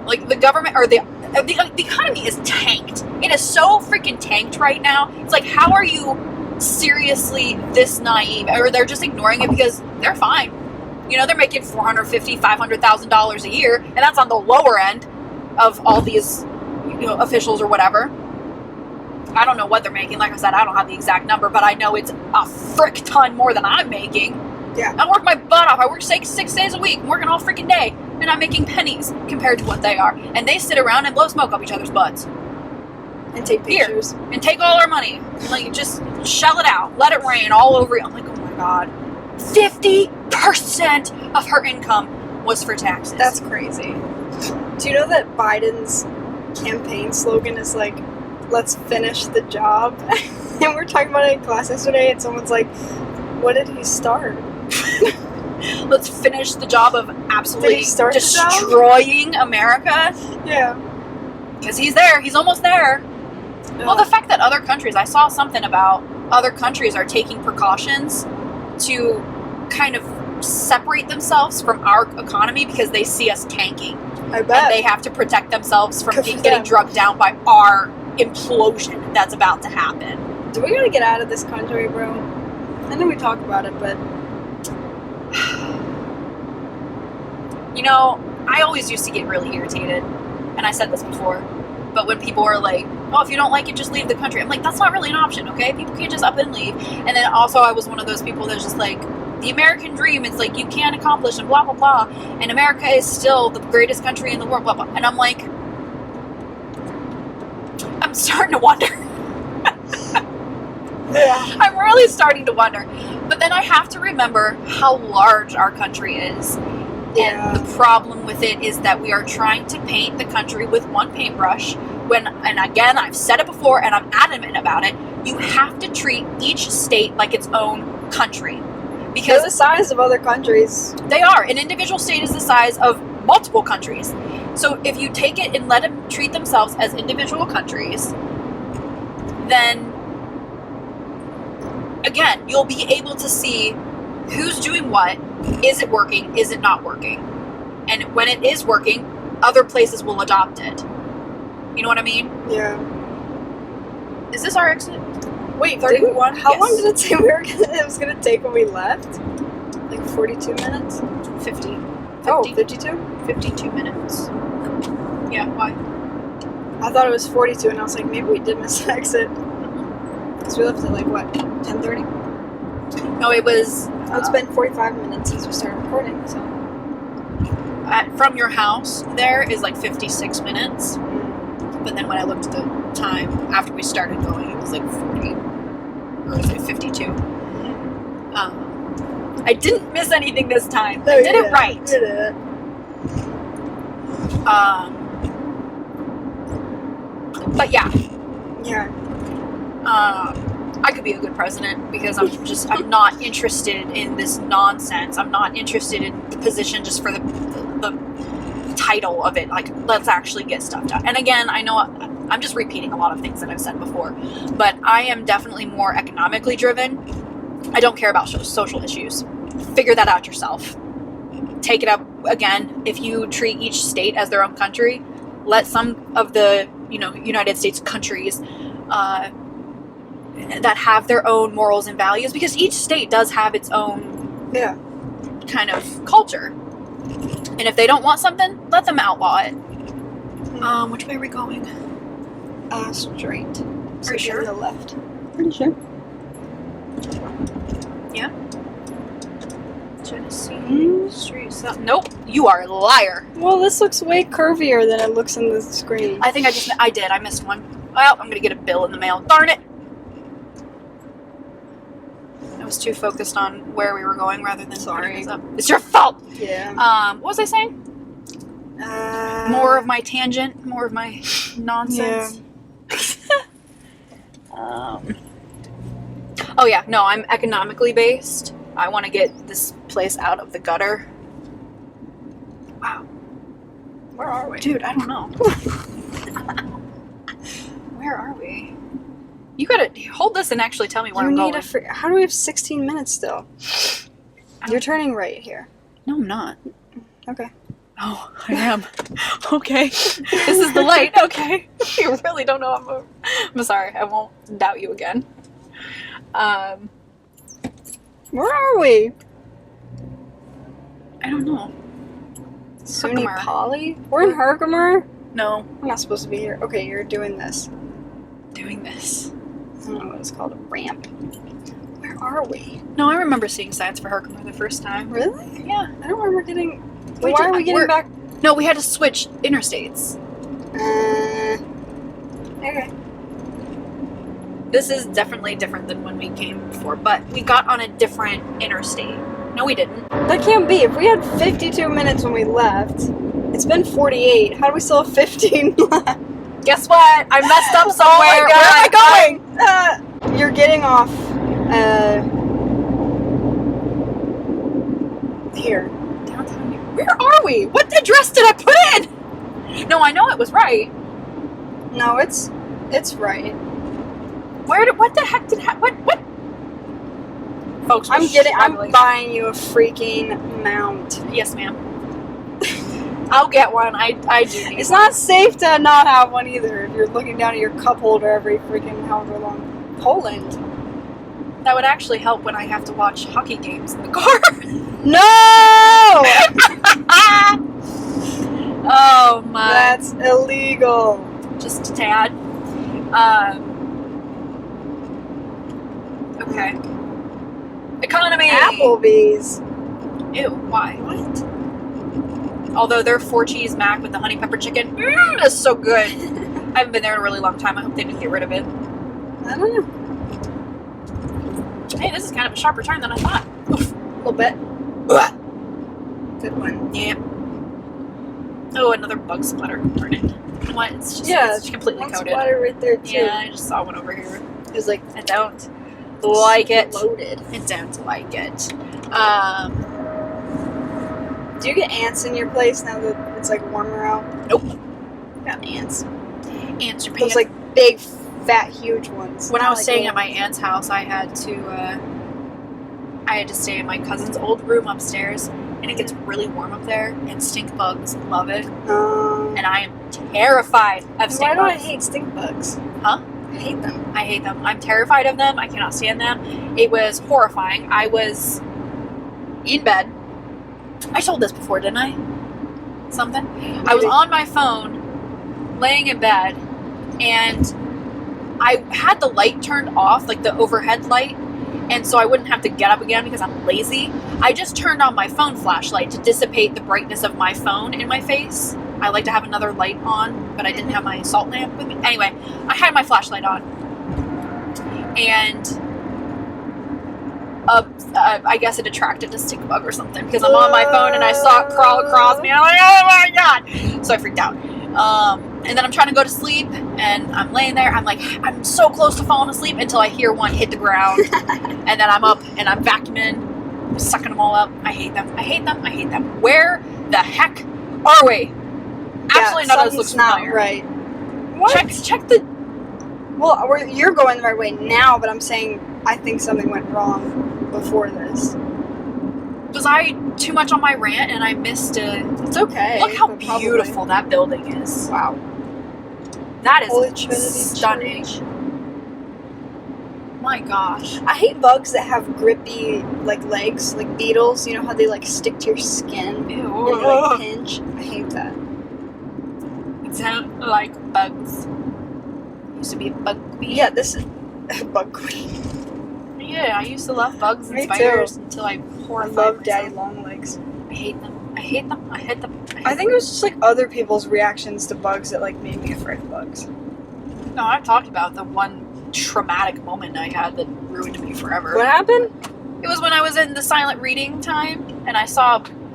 Like, the government, or the economy is tanked. It is so freaking tanked right now. It's like, how are you seriously this naive? Or they're just ignoring it because they're fine. You know, they're making $450,000, $500,000 a year, and that's on the lower end of all these, officials or whatever. I don't know what they're making. Like I said, I don't have the exact number, but I know it's a frick ton more than I'm making. Yeah. I work my butt off. I work 6 days a week. I'm working all freaking day, and I'm making pennies compared to what they are. And they sit around and blow smoke up each other's butts. And take pictures. And take all our money. Like, just shell it out. Let it rain all over you. I'm like, oh my God. 50% of her income was for taxes. That's crazy. Do you know that Biden's campaign slogan is like, let's finish the job? And we were talking about it in class yesterday, and someone's like, what did he start? Let's finish the job of absolutely Did he start the job? destroying America. Yeah. Because he's there. He's almost there. Well, the fact that other countries, I saw something about other countries are taking precautions to kind of separate themselves from our economy because they see us tanking. I bet. And they have to protect themselves from Good for getting them. drugged down by our implosion that's about to happen. Do we gotta get out of this country, bro? I know we talk about it, but You know, I always used to get really irritated, and I said this before, but when people are like, oh, if you don't like it, just leave the country. I'm like, that's not really an option, okay? People can't just up and leave. And then also I was one of those people that's just like, the American dream, it's like you can't accomplish and blah, blah, blah. And America is still the greatest country in the world, blah, blah. And I'm like, I'm starting to wonder. yeah. I'm really starting to wonder. But then I have to remember how large our country is. Yeah. And the problem with it is that we are trying to paint the country with one paintbrush when, and again, I've said it before and I'm adamant about it, you have to treat each state like its own country. They're Because the size of other countries. they are. An individual state is the size of multiple countries. So if you take it and let them treat themselves as individual countries, then again, you'll be able to see who's doing what, is it working, is it not working. And when it is working, other places will adopt it. You know what I mean? Yeah. Is this our exit? Wait, 31? How Yes. long did it say it was gonna take when we left? Like 42 minutes? 50. Oh, 50? 52? 52 minutes. Yeah, why? I thought it was 42, and I was like, maybe we did miss an exit. Because we left at like, what, 10:30? No, it was Oh, it's been 45 minutes since we started recording, so. from your house there is like 56 minutes. But then when I looked at the time after we started going, it was like 40, or was it 52? I didn't miss anything this time. I did it right. You did it. But yeah, Yeah. I could be a good president because I'm not interested in this nonsense. I'm not interested in the position just for the title of it. Like, let's actually get stuff done. And again, I know I'm just repeating a lot of things that I've said before, but I am definitely more economically driven. I don't care about social issues. Figure that out yourself. Take it up again. If you treat each state as their own country, let some of the United States countries that have their own morals and values, because each state does have its own kind of culture. And if they don't want something, let them outlaw it. Which way are we going? Straight. Are you sure? To the left. Pretty sure. Yeah. Genesee Street. Nope. You are a liar. Well, this looks way curvier than it looks in the screen. I think I missed one. Well, I'm gonna get a bill in the mail. Darn it! I was too focused on where we were going rather than Sorry. up. It's your fault. Yeah. What was I saying? More of my tangent, more of my nonsense. Oh yeah, no, I'm economically based. I want to get this place out of the gutter. Wow. Where are we? Dude, I don't know. Where are we? You gotta hold this and actually tell me where I'm going. How do we have 16 minutes still? You're turning right here. No, I'm not. Okay. Oh, I am. Okay. This is the light. Okay. You really don't know. I'm sorry. I won't doubt you again. Where are we? I don't know. SUNY Herkimer. Poly? We're in Herkimer? No. We're not supposed to be here. Okay, you're doing this. Doing this. I don't know what it's called. A ramp. Where are we? No, I remember seeing signs for Herkimer the first time. Really? Yeah. I don't remember getting... Wait, Why are we getting back? No, we had to switch interstates. Okay. This is definitely different than when we came before, but we got on a different interstate. No, we didn't. That can't be. If we had 52 minutes when we left, it's been 48. How do we still have 15 left? Guess what? I messed up somewhere. Oh my God. Where am I going? You're getting off, here. Downtown. Where are we? What address did I put in? No, I know it was right. No, it's right. What the heck did what? Folks, I'm buying you a freaking mount. Yes, ma'am. I'll get one. I do need It's one. not safe to not have one either if you're looking down at your cup holder every freaking however long. Poland. That would actually help when I have to watch hockey games in the car. No! Oh my. That's illegal. Just a tad. Okay. Economy! Applebee's. Ew, why? What? Although their 4-cheese mac with the honey pepper chicken, that's so good. I haven't been there in a really long time. I hope they didn't get rid of it. I don't know. Hey, this is kind of a sharper turn than I thought. Oof. A little bit. Good one. Yeah. Oh, another bug splatter. Darn it. You know what? It's just it's completely One coated. splatter right there too. Yeah, I just saw one over here. It was like I don't like it. loaded. I don't like it. Do you get ants in your place now that it's like warmer out? Nope. Got ants. Ants are Those like big, fat, huge ones. when I Not was like staying little at my aunt's house, I had to stay in my cousin's old room upstairs, and it gets really warm up there, and stink bugs love it, ones. and I am terrified of stink Why do I bugs. hate stink bugs? Huh? I hate them. I hate them. I'm terrified of them. I cannot stand them. It was horrifying. I was in bed. I told this before, didn't I? Something? I was Maybe. on my phone, laying in bed, and I had the light turned off, like the overhead light, and so I wouldn't have to get up again because I'm lazy. I just turned on my phone flashlight to dissipate the brightness of my phone in my face. I like to have another light on, but I didn't have my salt lamp with me. Anyway, I had my flashlight on, and I guess it attracted a stink bug or something because I'm on my phone and I saw it crawl across me. I'm like, oh my god! So I freaked out. And then I'm trying to go to sleep, and I'm laying there. I'm like, I'm so close to falling asleep until I hear one hit the ground, and then I'm up and I'm vacuuming, sucking them all up. I hate them. I hate them. I hate them. Where the heck are we? Absolutely none of this looks not familiar. right. What? Check the. Well, you're going the right way now, but I'm saying I think something went wrong before this. Was I too much on my rant and I missed a? It's okay. Look how but probably- beautiful that building is. Wow. That is Holy Trinity stunning. Church. My gosh. I hate bugs that have grippy like legs, like beetles. You know how they like stick to your skin and you, like pinch. I hate that. It sounds like bugs. Used to be a bug queen. Yeah, this is bug queen. Yeah, I used to love bugs and Me too. spiders until I I horrified love myself. daddy long legs. I hate them. I hate them. I hate them. I think it was just like other people's reactions to bugs that like made me afraid of bugs. No, I've talked about the one traumatic moment I had that ruined me forever. What happened? It was when I was in the silent reading time, and I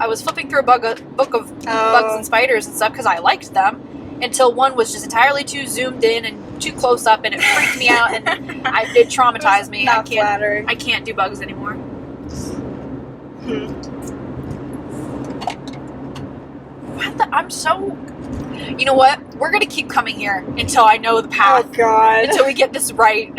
was flipping through a book of bugs and spiders and stuff because I liked them, until one was just entirely too zoomed in and too close up, and it freaked me out, and it traumatized me. Not flattering. I can't do bugs anymore. I'm so. You know what? We're gonna keep coming here until I know the Oh path. god. Until we get this right.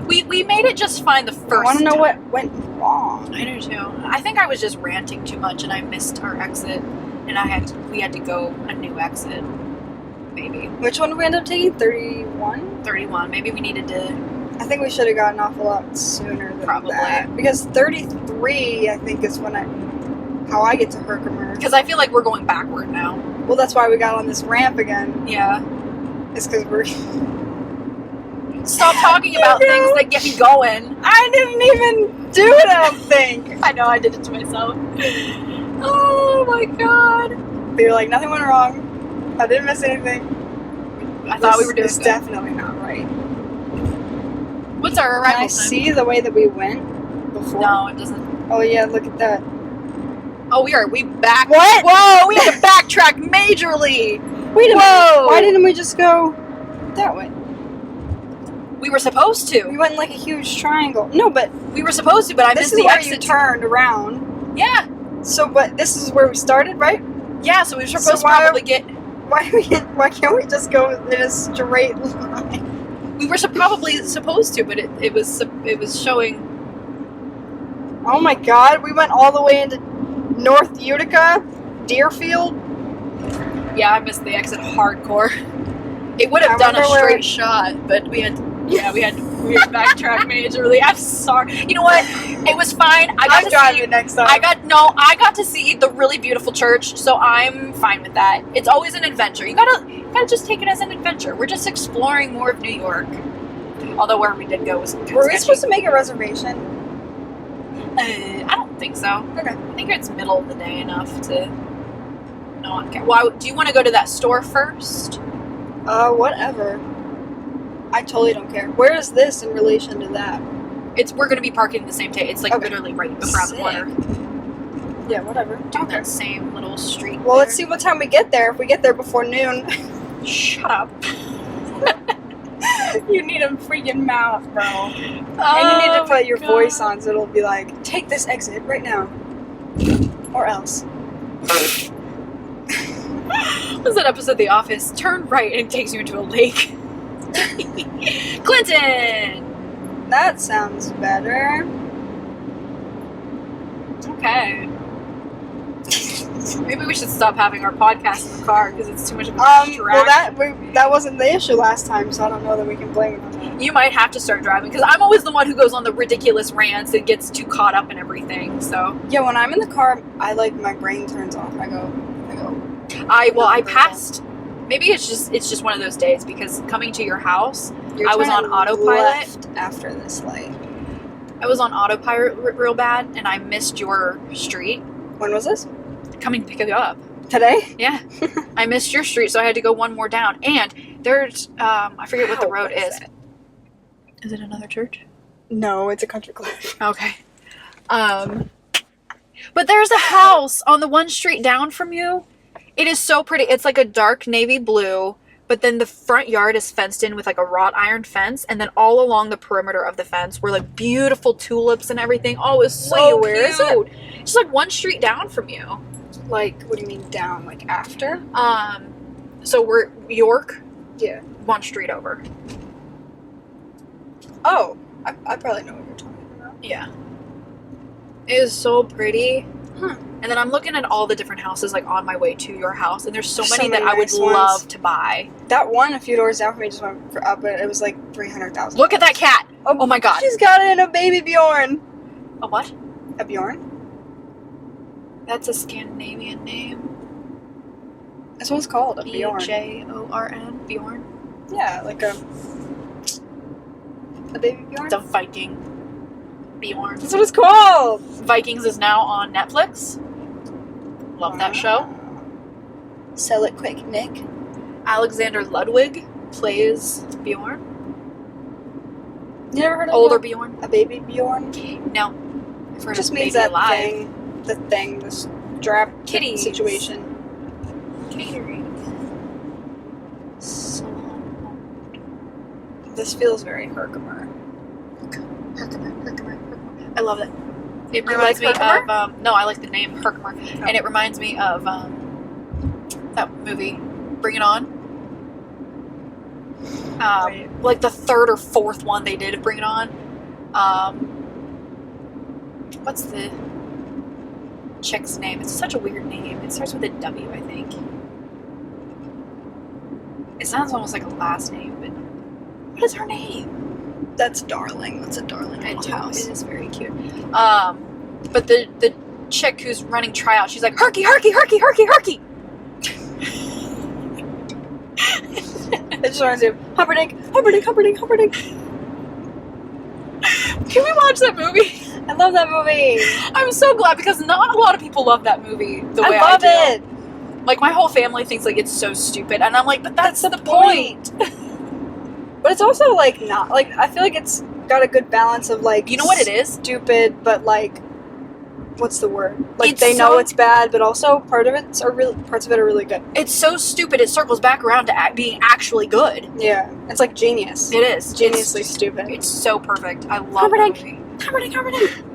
we made it just fine the first. I want to know time. what went wrong. I do too. I think I was just ranting too much, and I missed our exit, and we had to go a new exit. Maybe Which one did we end up taking? 31? 31. Maybe we needed to. I think we should have gotten off a lot sooner than Probably. that. Because 33, I think, is how I get to Herkimer. Because I feel like we're going backward now. Well, that's why we got on this ramp again. Yeah. It's because we're... Stop talking about You things know. that get me going. I didn't even do it, I don't think. I know I did it to myself. Oh my god. But you're like, nothing went wrong. I didn't miss anything. I thought we were doing It's good. definitely not right. What's our Can arrival I time? see the way that we went before? No, it doesn't. Oh yeah, look at that. Oh, we back. What? Whoa, we had to backtrack majorly. Wait a Whoa. minute. Why didn't we just go that way? We were supposed We to. went in like a huge triangle. No, but We were supposed to, but I this missed is the where exit. you turned around. Yeah. So, but this is where we started, right? Yeah, so we were supposed So to why- probably get. Why can't we just go in a straight line? We were probably supposed to, but it was showing. Oh my god, we went all the way into North Utica, Deerfield. Yeah, I missed the exit hardcore. It would have I done a wonder where- straight shot, but we had to Yeah, we had backtrack majorly. I'm sorry. You know what? It was fine. I'm driving next time. I got to see the really beautiful church, so I'm fine with that. It's always an adventure. You gotta just take it as an adventure. We're just exploring more of New York. Although where we did go was kind of Were we sketchy. supposed to make a reservation? I don't think so. Okay. I think it's middle of the day enough to not care. Why? Do you want to go to that store first? Whatever. I totally don't care. Where is this in relation to that? We're gonna be parking the same day. It's like Okay. literally right around the Sick. corner. Yeah, whatever. Down that same little street. Well, let's see what time we get there. If we get there before noon. Shut up. You need a freaking mouth, bro. And you need to Oh put your my voice God. on so it'll be like, take this exit right now. Or else. What's that episode of The Office? Turn right and it takes you into a lake. Clinton! That sounds better. Okay. Maybe we should stop having our podcast in the car because it's too much of a Well, distraction. that wasn't the issue last time, so I don't know that we can blame it on that. You might have to start driving because I'm always the one who goes on the ridiculous rants and gets too caught up in everything. So Yeah, when I'm in the car, my brain turns off. I go. I passed. Maybe it's just one of those days because coming to your house, You're I was on turning autopilot. left after this light. I was on autopilot real bad and I missed your street When was this? coming to pick you up. Today? Yeah, I missed your street, so I had to go one more down. And there's I forget what the Wow, road what is is. that? Is it another church? No, it's a country club. Okay. But there's a house on the one street down from you. It is so pretty. It's like a dark navy blue, but then the front yard is fenced in with like a wrought iron fence, and then all along the perimeter of the fence were like beautiful tulips and everything. Oh, it was so Wait, where is cute. Just like one street down from you. Like, what do you mean down? Like after? So we're York, Yeah. one street over. Oh, I probably know what you're talking about. Yeah. It is so pretty. Huh. And then I'm looking at all the different houses like on my way to your house, and there's so There's many so that many I would nice ones. love to buy. That one a few doors down from me just went for up, but it was like 300,000. Look at that cat! Oh my God. She's got it in a baby Bjorn. A what? A Bjorn? That's a Scandinavian name. That's what it's called, a Bjorn. Bjorn. Bjorn. Yeah, like a baby Bjorn. It's a Viking. Bjorn. That's what it's called. Vikings is now on Netflix. Love that show. Sell it quick, Nick. Alexander Ludwig plays Bjorn. You never heard of Older Bjorn? Bjorn. A baby Bjorn? No. I've heard It just of means Baby that Alive. thing, the strap Kitties. situation. Catering. This feels very Herkimer. Herkimer. I love it. It You reminds me like Herkimer? of no, I like the name Herkimer, Oh. and it reminds me of that movie Bring It On. Wait. Like the third or fourth one they did of Bring It On. What's the chick's name? It's such a weird name. It starts with a W, I think. It sounds almost like a last name, but what is her name? That's darling. That's a darling I little do. house. It is very cute. But the chick who's running tryouts, she's like, Herky, Herky, Herky, Herky, Herky. It just reminds me of Humperdinck, Humperdinck, Humperdinck, Humperdinck. Can we watch that movie? I love that movie. I'm so glad because not a lot of people love that movie the way I love do. it. Like my whole family thinks like it's so stupid, and I'm like, but that's the point. But it's also like not like I feel like it's got a good balance of like You know what it is? stupid, but like what's the word? Like It's they know so- it's bad, but also parts of it are really good. It's so stupid. It circles back around to being actually good. Yeah, it's like genius. It is Geniusly It's, stupid. it's so perfect. I love that Humperdinck. movie. Humperdinck, Humperdinck.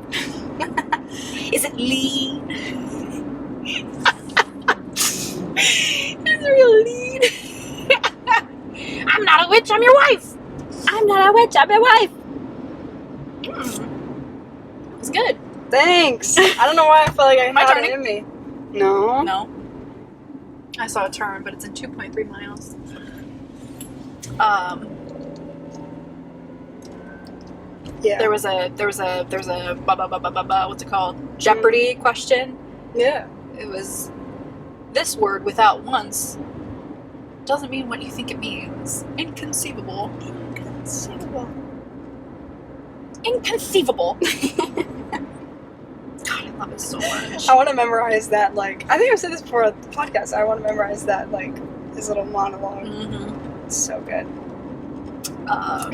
Is it lean? It's real lean. I'm not a witch, I'm your wife. I'm not a witch. I'm your wife. It's good. Thanks. I don't know why I feel like I Am I had turning? it in me. No. No. I saw a turn, but it's in 2.3 miles. Yeah. There's a what's it called? Jeopardy question. Yeah. It was, this word without once doesn't mean what you think it means. Inconceivable. Inconceivable. God, I love it so much. I want to memorize that, like, I think I've said this before on the podcast. I want to memorize that, like, his little monologue. Mm-hmm. It's so good.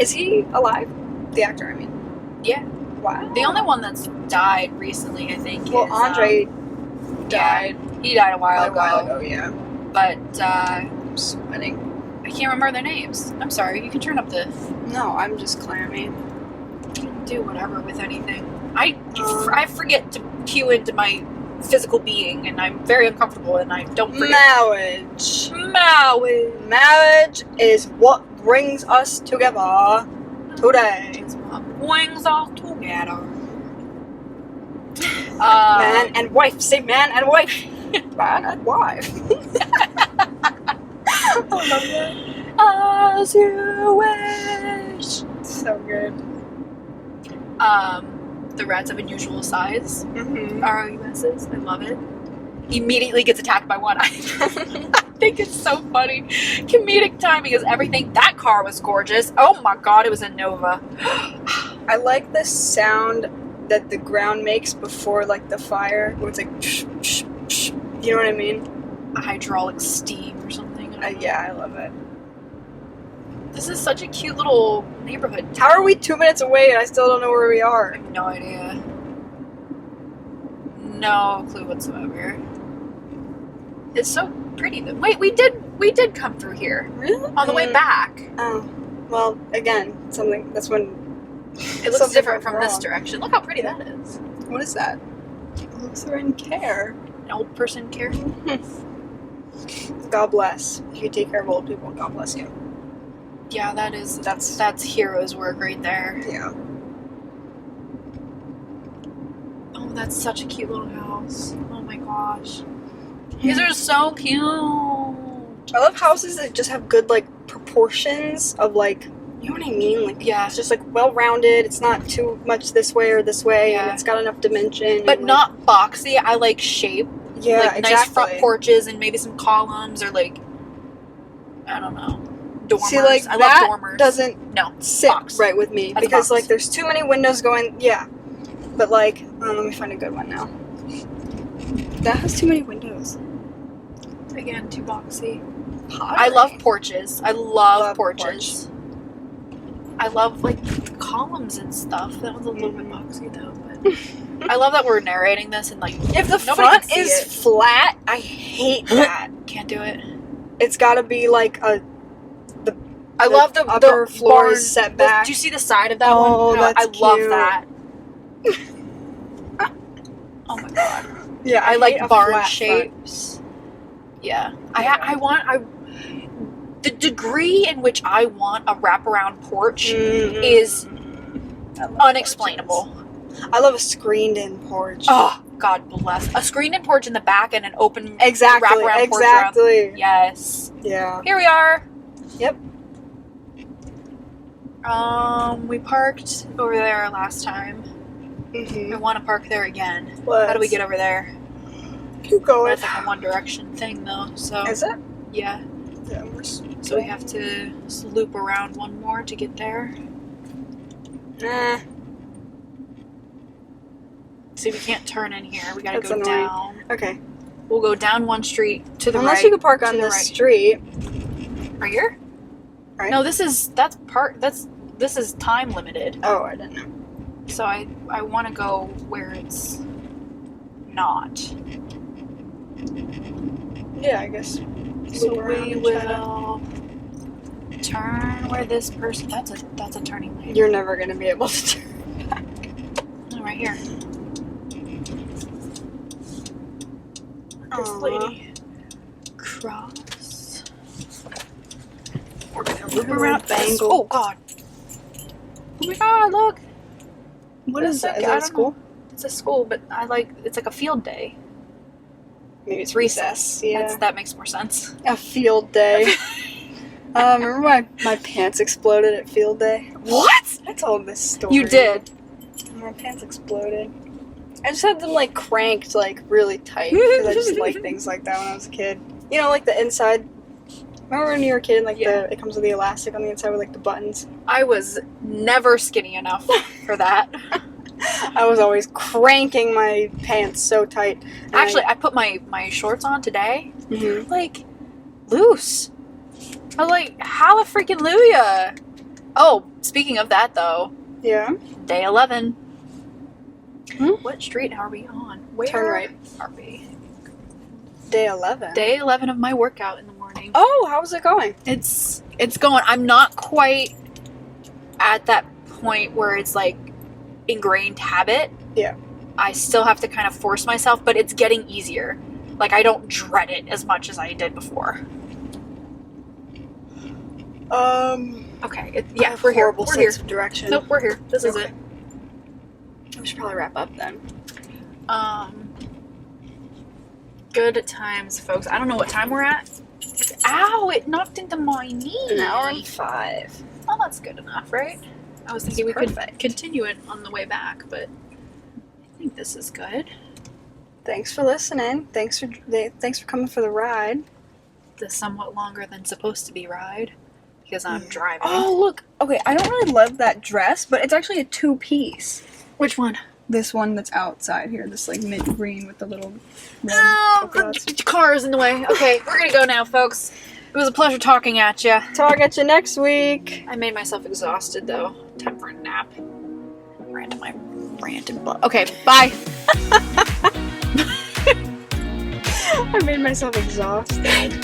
Is he alive? The actor, I mean. Yeah. Wow. The only one that's died recently, I think, Well, is, Andre yeah, died he died a while a while ago, yeah. But I'm sweating. I can't remember their names. I'm sorry. You can turn up the. No, I'm just clammy. You can do whatever with anything. I forget to cue into my physical being, and I'm very uncomfortable, and I don't forget. Marriage. Marriage. Marriage is what brings us together today. Wings all together. Man and wife. Say man and wife. Man and wife. I love that. As you wish. So good. The Rats of Unusual Size. Mm-hmm. ROUSs. I love it. He immediately gets attacked by one. I think it's so funny. Comedic timing is everything. That car was gorgeous. Oh my god, it was a Nova. I like the sound that the ground makes before, like, the fire, where it's like, you know what I mean? Hydraulic steam or something. I don't know. Yeah, I love it. This is such a cute little neighborhood. How are we 2 minutes away and I still don't know where we I are? have no idea. No clue whatsoever. It's so pretty though. Wait, we did come through here Really? on the way back. Oh, well, again, something, that's when... It looks something different went from this wrong. direction. Look how pretty that is. What is that? Lutheran Care. An old person care. God bless. If you take care of old people, God bless you. Yeah, that's hero's work right there. Yeah. Oh, that's such a cute little house. Oh my gosh. These are so cute. I love houses that just have good, like, proportions of, like, you know what I mean? Like, Yeah. it's just, like, well-rounded. It's not too much this way or this way, and Yeah. it's got enough dimension. But and, not boxy. I like shape. like, yeah, Like exactly. nice front porches and maybe some columns or like, I don't know, dormers. See, like, I that love dormers. doesn't No. sit Box. right with me That's a because, box. like, there's too many windows going, yeah. But, like, let me find a good one now. That has too many windows. Again, too boxy. Pottery. I love porches. I love Love porches. I love like columns and stuff. That was a little bit boxy though, but I love that we're narrating this and like If the nobody front can see is it. flat, I hate that. Can't do it. It's got to be like a. I love the upper the floor barn, is set back. Do you see the side of that Oh, one? that's I love cute. that. Oh my god. Yeah, I hate like a barn flat shapes. Yeah. Yeah. I want the degree in which I want a wraparound porch front. Mhm. is I love unexplainable. porches. I love a screened-in porch. Oh, God bless. A screened-in porch in the back and an open exactly. wraparound porch around. Exactly. Yes. Yeah. Here we are. Yep. We parked over there last time. I Mm-hmm. want to park there again. How do we get over there? Keep going. That's like a One Direction thing, though. So Is it? yeah. Yeah. So we have to just loop around one more to get there. Nah. See, we can't turn in here. We gotta That's go annoying. down. Okay. We'll go down one street to the Unless right. you could park on to the this right. street. Right here? Right. No, this is time limited. Oh, I didn't know. So I want to go where it's not. Yeah, I guess. So Loop around we and try to- will turn where this person. That's a turning lane. You're never gonna be able to turn. Oh, right here. This Aw. lady. Cross. We're gonna loop Her around. bangle. Oh God. Oh my God! Look. What It's is that? like- Is I that don't school? know. It's a school, but it's like a field day. Maybe it's Recess. Yeah. That makes more sense. A field day. Remember my pants exploded at field day? What? I told this story. You did. My pants exploded. I just had them like cranked like really tight because I just like things like that when I was a kid. You know, like the inside. Remember when you were a kid, like it comes with the elastic on the inside with like the buttons. I was never skinny enough for that. I was always cranking my pants so tight. Actually, I put my shorts on today. Mhm. Like, loose. I was like, hallelujah. Oh, speaking of that though, Yeah. day 11. Hmm? What street are we on? Where Turn right. are we? Day 11. Day 11 of my workout in the morning. Oh, how's it going? It's going. I'm not quite at that point where it's like ingrained habit. Yeah. I still have to kind of force myself, but it's getting easier. Like, I don't dread it as much as I did before. Okay. I have We're here. horrible We're here. sense of direction. Nope, we're here. This is Okay. it. We should probably wrap up then. Good times, folks. I don't know what time we're at. Ow! It knocked into my knee. An hour and 5. Oh, that's good enough, right? I was thinking we perfect. could continue it on the way back, but I think this is good. Thanks for listening. Thanks for coming for the ride. The somewhat longer than supposed to be ride because I'm driving. Oh, look. Okay, I don't really love that dress, but it's actually a 2-piece. Which one? This one that's outside here, this like mint green with the little red Oh, polka dots. the car is in the way. Okay, we're gonna go now, folks. It was a pleasure talking at you. Talk at you next week. I made myself exhausted though. Time for a nap. Ran to my rant and blah. Okay, bye. I made myself exhausted.